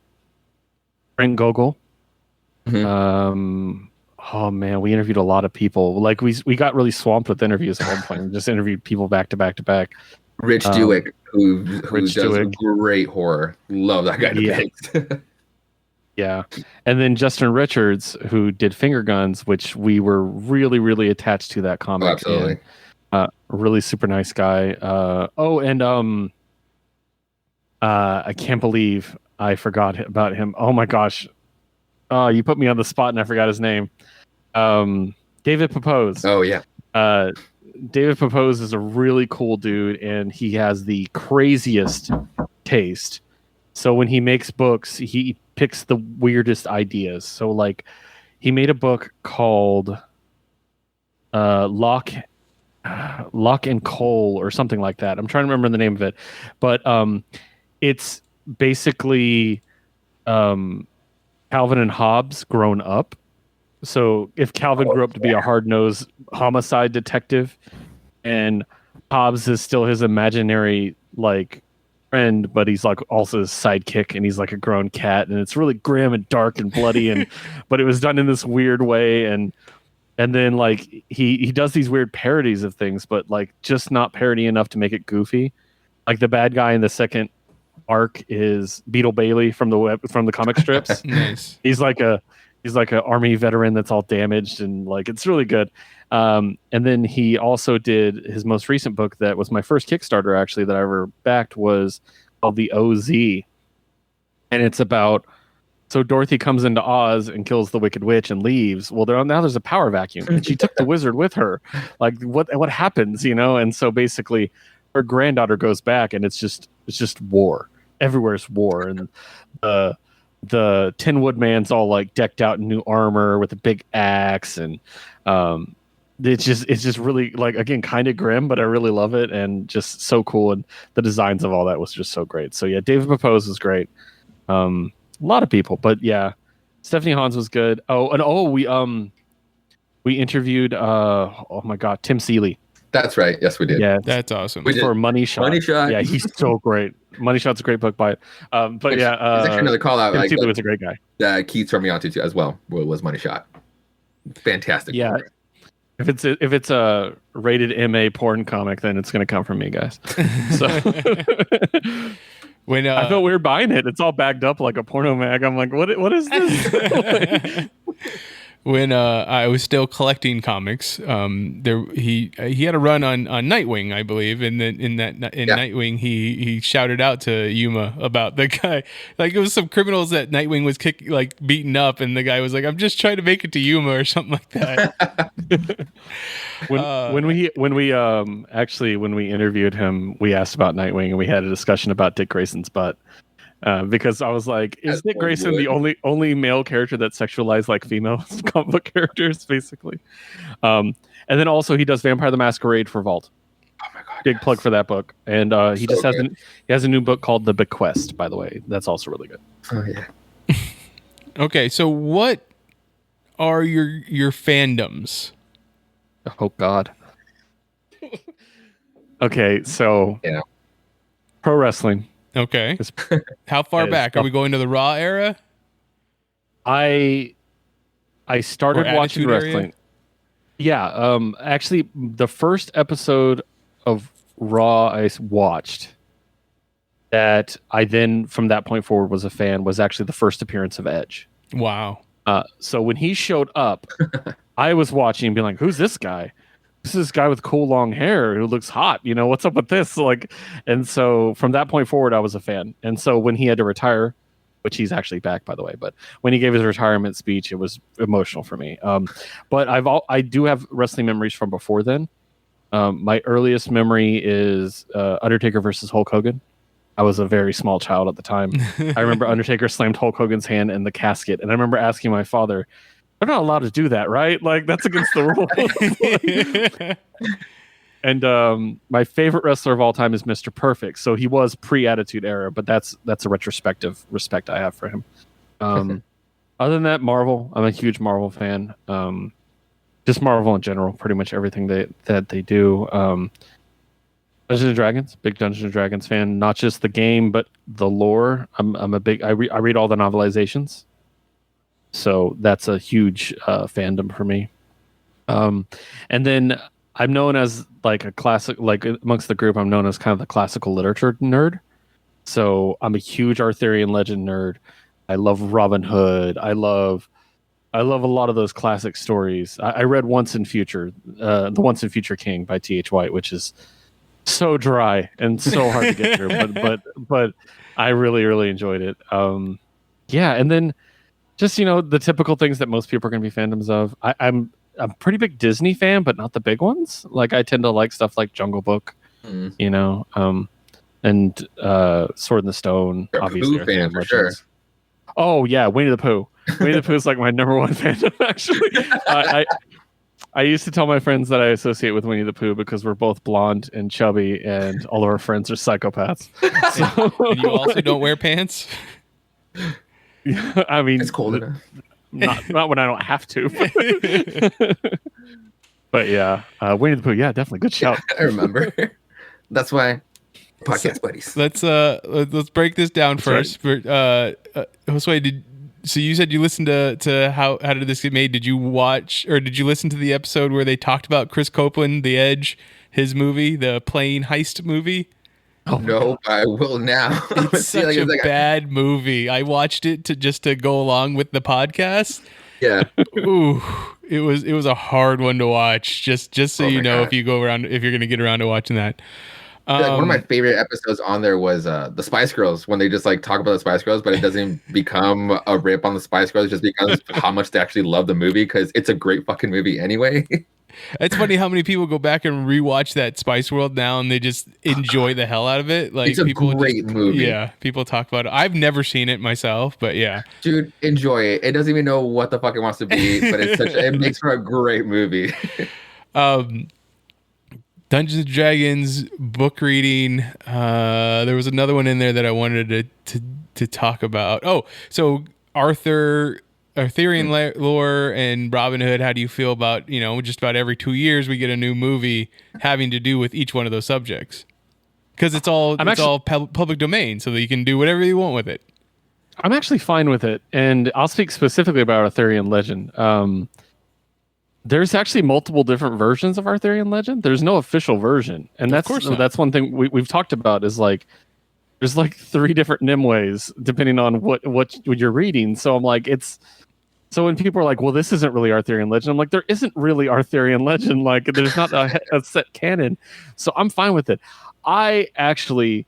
Gogol. Mm-hmm. Oh man, we interviewed a lot of people. Like we got really swamped with interviews at one point. We just interviewed people back to back to back. Rich Dewick, who does great horror. Love that guy. Yeah. And then Justin Richards, who did Finger Guns, which we were really, really attached to that comic. Oh, absolutely. And, really super nice guy. I can't believe I forgot about him. Oh my gosh. You put me on the spot and I forgot his name. David Papose. Oh yeah. David Papose is a really cool dude, and he has the craziest taste. So when he makes books, he picks the weirdest ideas. So like, he made a book called Lock and Coal or something like that. I'm trying to remember the name of it, but it's basically Calvin and Hobbes grown up. So if Calvin grew up to be a hard-nosed homicide detective, and Hobbes is still his imaginary like friend, but he's like also his sidekick, and he's like a grown cat, and it's really grim and dark and bloody, and but it was done in this weird way, and then like he does these weird parodies of things, but like just not parody enough to make it goofy. Like the bad guy in the second arc is Beetle Bailey from the comic strips. Nice. He's like a army veteran that's all damaged, and like it's really good. And then he also did his most recent book that was my first Kickstarter actually that I ever backed, was called the OZ. and it's about. So Dorothy comes into Oz and kills the Wicked Witch and leaves. Well, now there's a power vacuum, and she took the wizard with her. Like, what happens, And so basically, her granddaughter goes back, and it's just war. Everywhere's war, and the Tin Woodman's all like decked out in new armor with a big axe, and it's just really, like, again, kind of grim, but I really love it, and just so cool, and the designs of all that was just so great. So yeah, David Pepose was great. A lot of people, but yeah, Stephanie Hans was good. We interviewed oh my god, Tim Seeley. That's right. Yes, we did. Yeah, That's awesome. We did. for Money Shot. Money Shot. Yeah, he's so great. Money Shot's a great book by it. But Which yeah, is actually another call out. Tim Like, Seeley was a great guy. Keith turned me on to too, as well. Was Money Shot. Fantastic. Yeah. book. If it's a rated MA porn comic, then it's gonna come from me, guys. So When I felt weird buying it. It's all bagged up like a porno mag. I'm like, what is this? when I was still collecting comics, he had a run on Nightwing, I believe, and then in Nightwing he shouted out to Yuma about the guy, like it was some criminals that Nightwing was beating up, and the guy was like, "I'm just trying to make it to Yuma" or something like that. when we interviewed him, we asked about Nightwing, and we had a discussion about Dick Grayson's butt. Because I was like, is As Dick one Grayson would. the only male character that's sexualized like female comic book characters, basically? And then also he does Vampire the Masquerade for Vault. Oh my god. Big plug for that book. And he So just has good. he has a new book called The Bequest, by the way. That's also really good. Oh yeah. Okay, so what are your fandoms? Oh God. Okay, so Yeah. pro wrestling. Okay, It's- how far is back are we going to the Raw era? I started Or watching Attitude Era? wrestling. Yeah, actually, the first episode of Raw I watched that I then from that point forward was a fan was actually the first appearance of Edge. Wow. So when he showed up, I was watching and being like, "Who's this guy? This is this guy with cool long hair who looks hot. What's up with this?" Like, and so from that point forward, I was a fan. And so when he had to retire, which he's actually back, by the way, but when he gave his retirement speech, it was emotional for me. But I do have wrestling memories from before then. My earliest memory is Undertaker versus Hulk Hogan. I was a very small child at the time. I remember Undertaker slammed Hulk Hogan's hand in the casket, and I remember asking my father, "They're not allowed to do that, right? Like, that's against the rules." And my favorite wrestler of all time is Mr. Perfect. So he was pre-Attitude Era, but that's a retrospective respect I have for him. Other than that, Marvel. I'm a huge Marvel fan. Just Marvel in general, pretty much everything that they do. Dungeons and Dragons, big Dungeons and Dragons fan. Not just the game, but the lore. I'm a big. I read all the novelizations, so that's a huge fandom for me. And then I'm known as like a classic, like amongst the group, I'm known as kind of the classical literature nerd. So I'm a huge Arthurian legend nerd. I love Robin Hood. I love a lot of those classic stories. I read Once and Future, the Once and Future King by T.H. White, which is so dry and so hard to get through, but I really, really enjoyed it. Yeah, and then just the typical things that most people are going to be fandoms of. I'm a pretty big Disney fan, but not the big ones. Like I tend to like stuff like Jungle Book, and Sword in the Stone. You're a Obviously, Pooh fan Arthurian for sure. Legends. Oh yeah, Winnie the Pooh. Winnie the Pooh is like my number one fandom. Actually, I used to tell my friends that I associate with Winnie the Pooh because we're both blonde and chubby, and all of our friends are psychopaths. And you also don't wear pants? I mean, It's cold enough. not when I don't have to. But yeah, Winnie the Pooh. Yeah, definitely good shout. I remember. That's why podcast buddies. Let's break this down That's first. Josue, so you said you listened to how did this get made? Did you watch or did you listen to the episode where they talked about Chris Copeland, The Edge, his movie, the plane heist movie? Oh No, I will now. It's See, such a like, bad movie. I watched it to go along with the podcast. yeah. Ooh, it was a hard one to watch. Just so Oh you my know, God. if you're going to get around to watching that. Like one of my favorite episodes on there was the Spice Girls, when they just like talk about the Spice Girls, but it doesn't become a rip on the Spice Girls just because how much they actually love the movie, because it's a great fucking movie anyway. It's funny how many people go back and rewatch that Spice World now and they just enjoy the hell out of it. Like, it's a people great movie. Yeah, people talk about it. I've never seen it myself, but yeah. Dude, enjoy it. It doesn't even know what the fuck it wants to be, but it makes for a great movie. Dungeons and Dragons book reading. There was another one in there that I wanted to talk about. Oh, so Arthurian lore and Robin Hood. How do you feel about, just about every 2 years we get a new movie having to do with each one of those subjects? Because it's all public domain, so that you can do whatever you want with it. I'm actually fine with it, and I'll speak specifically about Arthurian legend. There's actually multiple different versions of Arthurian legend. There's no official version, and that's one thing we've talked about is like there's like 3 different Nimways depending on what you're reading. So I'm like, so when people are like, well, this isn't really Arthurian legend, I'm like, there isn't really Arthurian legend. Like, there's not a set canon. So I'm fine with it. I actually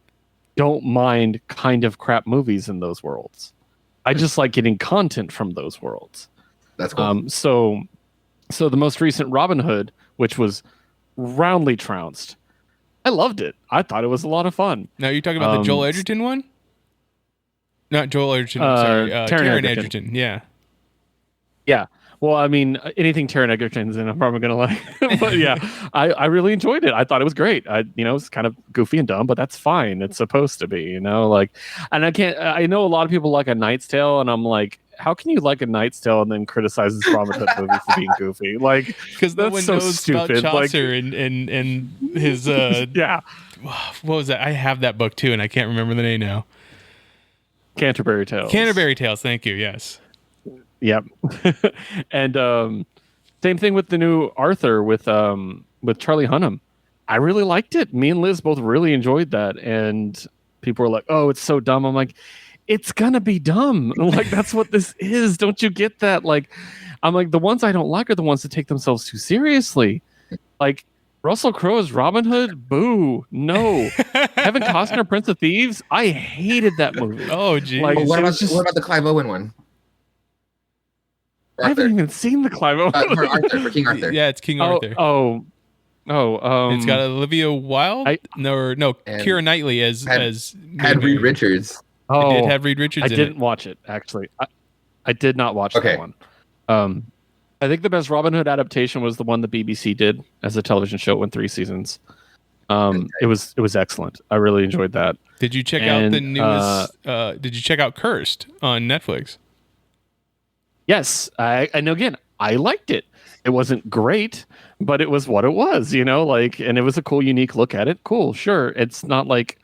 don't mind kind of crap movies in those worlds. I just like getting content from those worlds. That's cool. So the most recent Robin Hood, which was roundly trounced, I loved it. I thought it was a lot of fun. Now you're talking about the Joel Edgerton one? Not Joel Edgerton. Sorry, Taron Egerton. Yeah. Yeah. Well, I mean, anything Taron Egerton's in, I'm probably gonna like. But yeah, I really enjoyed it. I thought it was great. It's kind of goofy and dumb, but that's fine. It's supposed to be, and I know a lot of people like A Knight's Tale, and I'm like, how can you like A Knight's Tale and then criticize this Robin Hood movie for being goofy? Like, because no one knows stupid. About Chaucer and his yeah. What was that? I have that book too, and I can't remember the name now. Canterbury Tales. Canterbury Tales. Thank you. Yes. Yep. And same thing with the new Arthur with Charlie Hunnam. I really liked it. Me and Liz both really enjoyed that, and people were like, "Oh, it's so dumb." I'm like, it's gonna be dumb. Like, that's what this is. Don't you get that? Like, I'm like, the ones I don't like are the ones that take themselves too seriously. Like, Russell Crowe's Robin Hood, boo, no. Kevin Costner, Prince of Thieves, I hated that movie. Oh, geez. Like, what about the Clive Owen one? I haven't even seen the Clive Owen. For King Arthur. Yeah, it's King Arthur. It's got Olivia Wilde. Keira Knightley as had Reed Richards. Oh, it did have Reed Richards. I didn't watch it actually. I did not watch that one. I think the best Robin Hood adaptation was the one the BBC did as a television show. It went 3 seasons. It was excellent. I really enjoyed that. Did you check out the newest? Did you check out Cursed on Netflix? Yes, and again, I liked it. It wasn't great, but it was what it was, and it was a cool, unique look at it. Cool, sure. It's not like,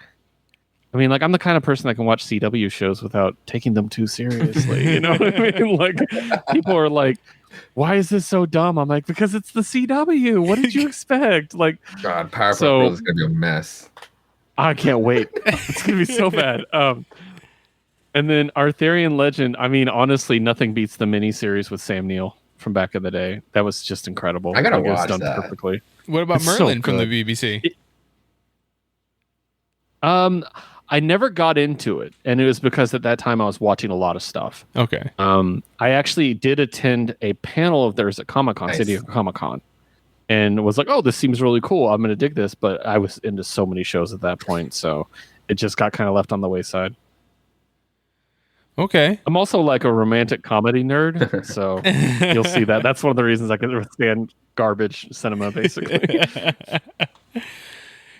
I mean, like, I'm the kind of person that can watch CW shows without taking them too seriously. You know what I mean? Like, people are like, why is this so dumb? I'm like, because it's the CW. What did you expect? Like, God, Powerpuff Girls is gonna be a mess. I can't wait. It's gonna be so bad. And then Arthurian Legend, I mean, honestly, nothing beats the miniseries with Sam Neill from back in the day. That was just incredible. I gotta watch it was done that. perfectly. What about It's Merlin so from the good. BBC? I never got into it, and it was because at that time I was watching a lot of stuff. Okay. I actually did attend a panel of theirs at Comic-Con, Nice. San Diego Comic-Con, and was like, oh, this seems really cool. I'm going to dig this, but I was into so many shows at that point, so it just got kind of left on the wayside. Okay. I'm also like a romantic comedy nerd, so you'll see that. That's one of the reasons I can stand garbage cinema, basically.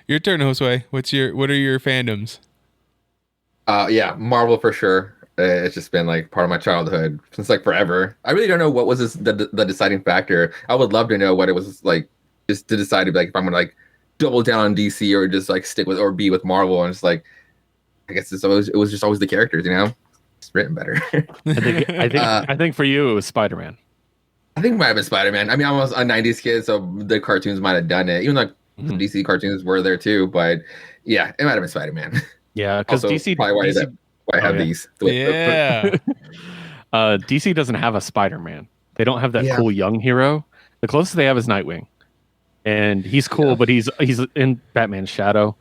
Your turn, Josue. What are your fandoms? Yeah, Marvel for sure. It's just been like part of my childhood since like forever. I really don't know what was the deciding factor. I would love to know what it was like, just to decide like if I'm gonna like double down on DC or just like stick with or be with Marvel. And it's like, I guess it was just always the characters, It's written better. I think for you it was Spider-Man. I think it might have been Spider-Man. I mean, I was a 90s kid, so the cartoons might have done it. Even though the DC cartoons were there too, but yeah, it might have been Spider-Man. Yeah, because DC probably why I have these. Yeah. DC doesn't have a Spider-Man. They don't have that cool young hero. The closest they have is Nightwing, and he's cool, but he's in Batman's shadow.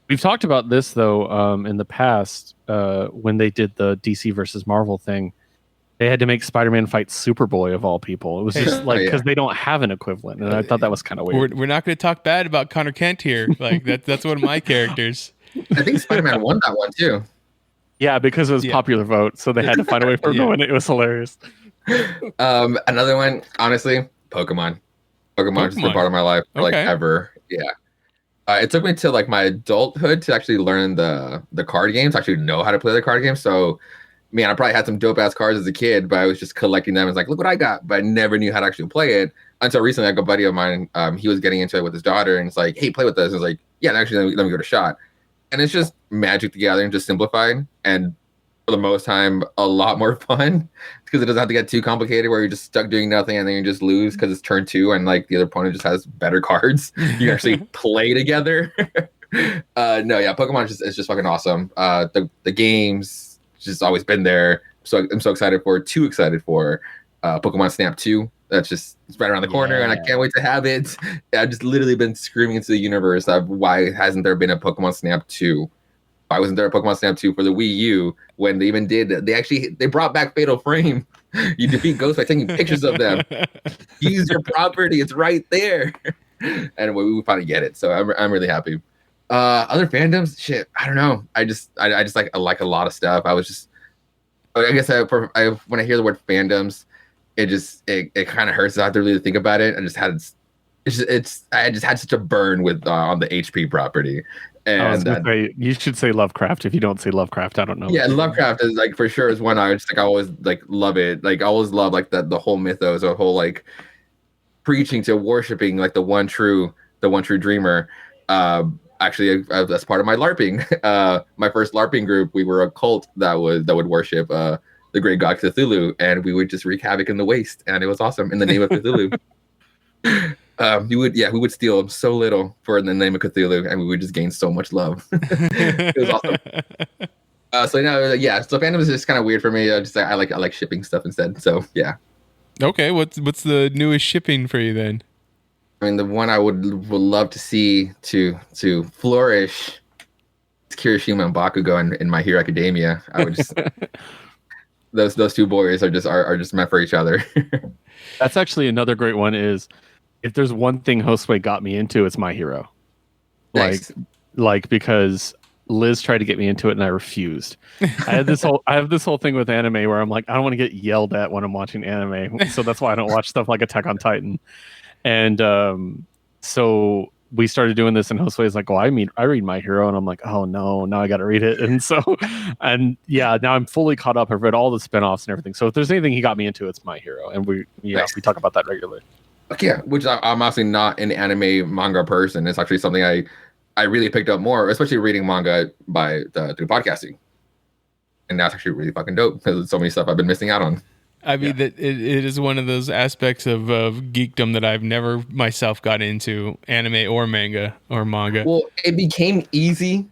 We've talked about this though in the past when they did the DC versus Marvel thing. They had to make Spider-Man fight Superboy of all people. It was Hey. just like because Yeah. they don't have an equivalent, and I thought that was kind of weird. We're not going to talk bad about Connor Kent here. Like that's one of my characters. I think Spider-Man won that one too. Yeah, because it was Yeah. popular vote, so they had to find a way for him to win it. It was hilarious. Another one, honestly, Pokemon. Pokemon's been Pokemon. part of my life for like Okay. ever. Yeah. It took me to like my adulthood to actually learn the card games, actually know how to play the card games. So, man, I probably had some dope ass cards as a kid, but I was just collecting them. It's like, look what I got, but I never knew how to actually play it until recently. Like a buddy of mine, he was getting into it with his daughter, and it's like, hey, play with this. And I was like, yeah, actually, let me give it a shot. And it's just Magic the Gathering, just simplified, and for the most time, a lot more fun because it doesn't have to get too complicated where you're just stuck doing nothing and then you just lose because it's turn 2 and like the other opponent just has better cards. You actually play together. No, yeah, Pokemon is just fucking awesome. The games just always been there. So I'm so excited for Pokemon Snap 2. It's right around the corner, and I can't wait to have it. I've just literally been screaming into the universe of why hasn't there been a Pokemon Snap 2? Why wasn't there a Pokemon Snap 2 for the Wii U when they even did? They brought back Fatal Frame. You defeat ghosts by taking pictures of them. Use your property; it's right there. And we finally get it, so I'm really happy. Other fandoms, shit, I don't know. I just like a lot of stuff. I guess when I hear the word fandoms, it kind of hurts. I have to really think about it. I just had such a burn with on the HP property. And you should say Lovecraft. If you don't say Lovecraft, I don't know. Yeah, Lovecraft is like for sure is one I always like love it. Like I always love like the whole mythos, the whole like preaching to worshiping like the one true dreamer. Actually, that's part of my LARPing. My first LARPing group, we were a cult that would worship the great god Cthulhu, and we would just wreak havoc in the waste, and it was awesome in the name of Cthulhu. We would steal so little for the name of Cthulhu, and we would just gain so much love. It was awesome. So fandom is just kind of weird for me. I like shipping stuff instead. So yeah. Okay, what's the newest shipping for you then? I mean, the one I would love to see to flourish is Kirishima and Bakugo in My Hero Academia. I would just those two boys are just meant for each other. That's actually another great one. Is if there's one thing Josue got me into, it's My Hero. Nice. Like because Liz tried to get me into it and I refused. I have this whole thing with anime where I'm like, I don't want to get yelled at when I'm watching anime, so that's why I don't watch stuff like Attack on Titan. And so we started doing this, and Josue is like, "Oh, I read My Hero," and I'm like, "Oh no, now I got to read it." And so, now I'm fully caught up. I've read all the spinoffs and everything. So if there's anything he got me into, it's My Hero, and we talk about that regularly. Yeah, which I'm actually not an anime manga person. It's actually something I really picked up more, especially reading manga through podcasting. And that's actually really fucking dope because there's so many stuff I've been missing out on. I mean, that it is one of those aspects of geekdom that I've never myself got into, anime or manga. Well, it became easy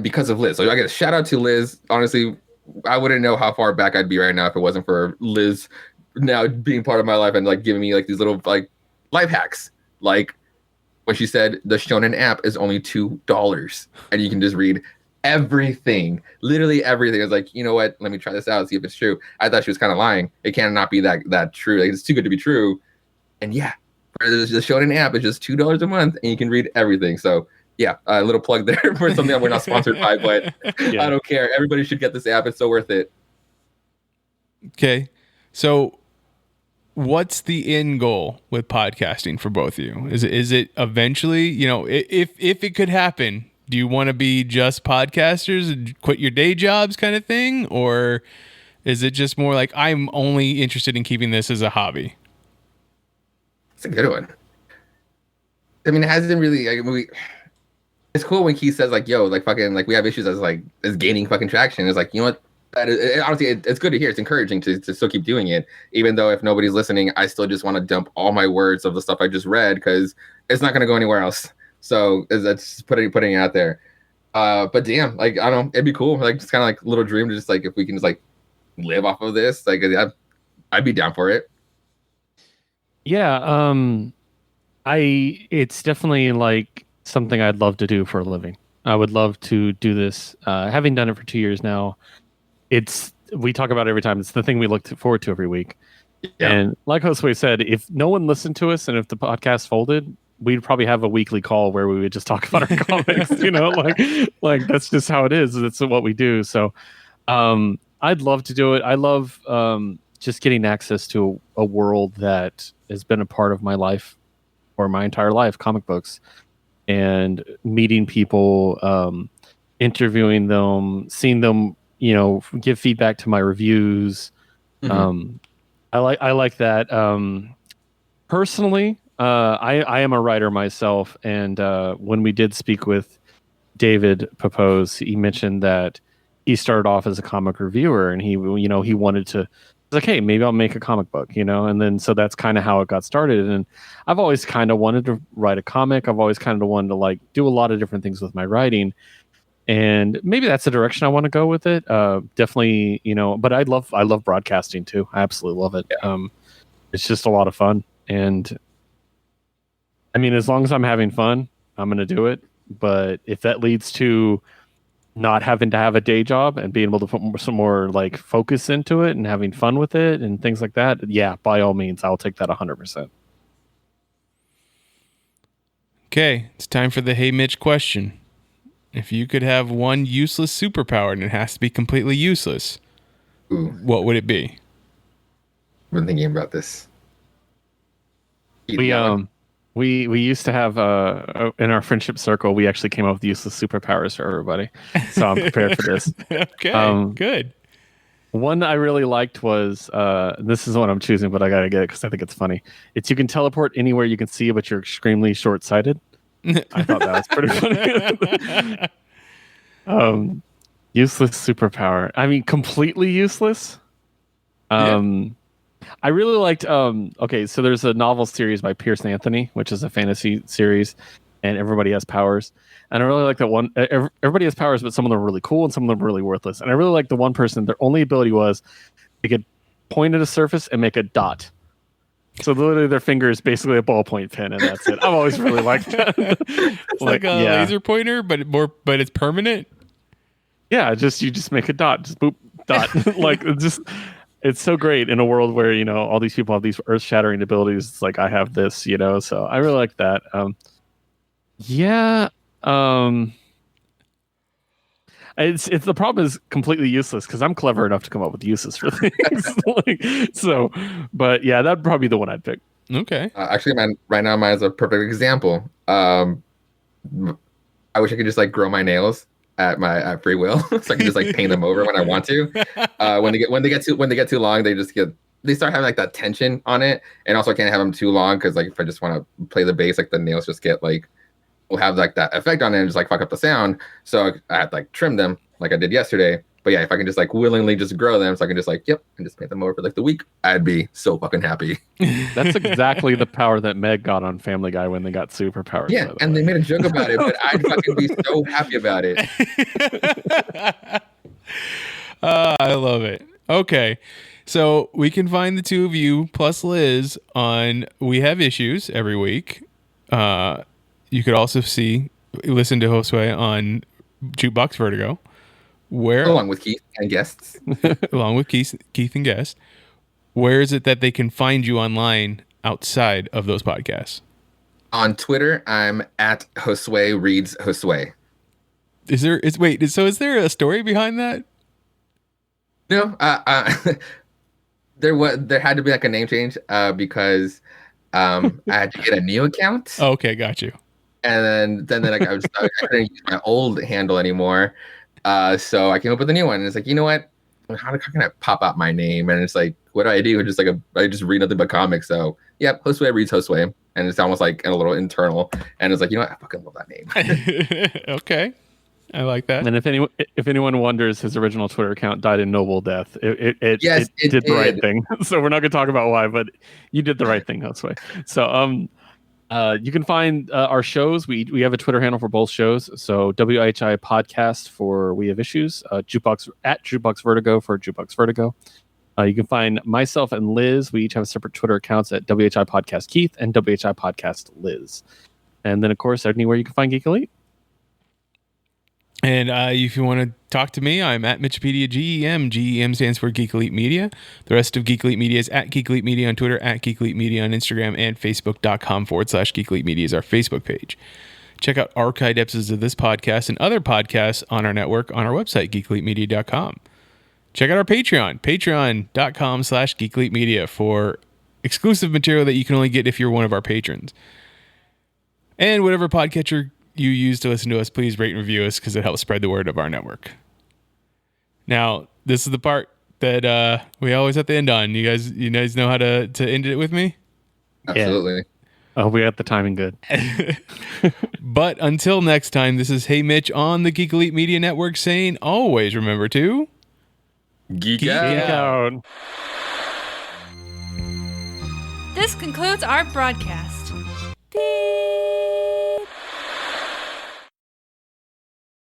because of Liz. So I get a shout out to Liz. Honestly, I wouldn't know how far back I'd be right now if it wasn't for Liz now being part of my life and like giving me like these little like life hacks. Like when she said the Shonen app is only $2 and you can just read everything, literally everything. I was like, you know what? Let me try this out, see if it's true. I thought she was kind of lying. It cannot be that true. Like, it's too good to be true. And yeah, the Shonen app is just $2 a month, and you can read everything. So yeah, a little plug there for something that we're not sponsored by, but yeah. I don't care. Everybody should get this app. It's so worth it. Okay, so what's the end goal with podcasting for both of you? Is it eventually, if it could happen? Do you want to be just podcasters and quit your day jobs kind of thing? Or is it just more like, I'm only interested in keeping this as a hobby? It's a good one. I mean, it hasn't really, it's cool when Keith says like, yo, like fucking, like we have issues as gaining fucking traction. It's like, you know what? Honestly, it's good to hear. It's encouraging to still keep doing it. Even though if nobody's listening, I still just want to dump all my words of the stuff I just read because it's not going to go anywhere else. So that's putting it out there. But damn, like I don't know, it'd be cool. Like just kind of like little dream to just like if we can just like live off of this, like I'd be down for it. Yeah, it's definitely like something I'd love to do for a living. I would love to do this. Having done it for 2 years now, we talk about it every time. It's the thing we look forward to every week. Yeah. And like Josue said, if no one listened to us and if the podcast folded, we'd probably have a weekly call where we would just talk about our comics. Like that's just how it is. That's what we do. So I'd love to do it. I love just getting access to a world that has been a part of my life or my entire life, comic books, and meeting people, interviewing them, seeing them, give feedback to my reviews. Mhm. I like that. Personally, I am a writer myself, and when we did speak with David Papose, he mentioned that he started off as a comic reviewer, and he wanted to. He's like, hey, maybe I'll make a comic book, and then so that's kind of how it got started. And I've always kind of wanted to write a comic. I've always kind of wanted to like do a lot of different things with my writing. And maybe that's the direction I want to go with it. Definitely, but I love broadcasting too. I absolutely love it. It's just a lot of fun. And I mean, as long as I'm having fun, I'm going to do it. But if that leads to not having to have a day job and being able to put some more like focus into it and having fun with it and things like that, yeah, by all means, I'll take that 100%. Okay, it's time for the Hey Mitch question. If you could have one useless superpower and it has to be completely useless, Ooh, what would it be? I've been thinking about this. We used to have in our friendship circle, we actually came up with useless superpowers for everybody. So I'm prepared for this. Okay, good. One that I really liked was this is what I'm choosing, but I gotta get it because I think it's funny. It's you can teleport anywhere you can see, but you're extremely short-sighted. I thought that was pretty funny. Useless superpower. I mean, completely useless. I really liked. Okay, so there's a novel series by Pierce Anthony, which is a fantasy series, and everybody has powers. And I really like that one. Everybody has powers, but some of them are really cool and some of them are really worthless. And I really like the one person. Their only ability was they could point at a surface and make a dot. So literally, their finger is basically a ballpoint pen, and that's it. I've always really liked that. It's like a laser pointer, but it's permanent. Yeah, you just make a dot, just boop dot. Like it's so great in a world where all these people have these earth-shattering abilities. It's like I have this, So I really like that. It's the problem is completely useless because I'm clever enough to come up with uses for things. But yeah, that'd probably be the one I'd pick. Okay. Actually, man, right now mine is a perfect example. I wish I could just like grow my nails at free will, so I can just like paint them over when I want to. When they get too long, they start having like that tension on it, and also I can't have them too long because like if I just want to play the bass, like the nails just get like will have like that effect on it and just like fuck up the sound. So I have to like trim them like I did yesterday. But yeah, if I can just like willingly just grow them, so I can just like and just paint them over for like the week, I'd be so fucking happy. That's exactly the power that Meg got on Family Guy when they got superpowers. Yeah, and they made a joke about it, but I'd fucking be so happy about it. I love it. Okay. So we can find the two of you plus Liz on We Have Issues every week. You could also listen to Josue on Jukebox Vertigo. Along with Keith and guests. Along with Keith and guests. Where is it that they can find you online outside of those podcasts? On Twitter, I'm at Josue Reads Josue. Is there a story behind that? No, there had to be like a name change because I had to get a new account. Okay, got you. And then like I couldn't use my old handle anymore. So I came up with a new one. And it's like, you know what? How can I pop out my name? And it's like, what do I do? Just like I just read nothing but comics. So Josue Reads Josue, and it's almost like a little internal. And it's like, you know what? I fucking love that name. Okay, I like that. And if anyone wonders, his original Twitter account died a noble death. It did the right thing. So we're not going to talk about why, but you did the right thing, Josue. So you can find our shows. We have a Twitter handle for both shows. So WHI Podcast for We Have Issues, Jukebox Vertigo for Jukebox Vertigo. You can find myself and Liz. We each have separate Twitter accounts at WHI Podcast Keith and WHI Podcast Liz. And then, of course, anywhere you can find Geek Elite. And if you want to talk to me, I'm at Mitchpedia GEM. GEM stands for Geek Elite Media. The rest of Geek Elite Media is at Geek Elite Media on Twitter, at Geek Elite Media on Instagram, and Facebook.com/Geek Elite Media is our Facebook page. Check out archived episodes of this podcast and other podcasts on our network on our website, geekelitemedia.com. Check out our Patreon, patreon.com/Geek Elite Media for exclusive material that you can only get if you're one of our patrons. And whatever podcatcher you use to listen to us, please rate and review us because it helps spread the word of our network. Now, this is the part that we always have to end on. You guys know how to end it with me? Absolutely. I hope we got the timing good. But until next time, this is Hey Mitch on the Geek Elite Media Network saying always remember to Geek Geek out. Out. This concludes our broadcast.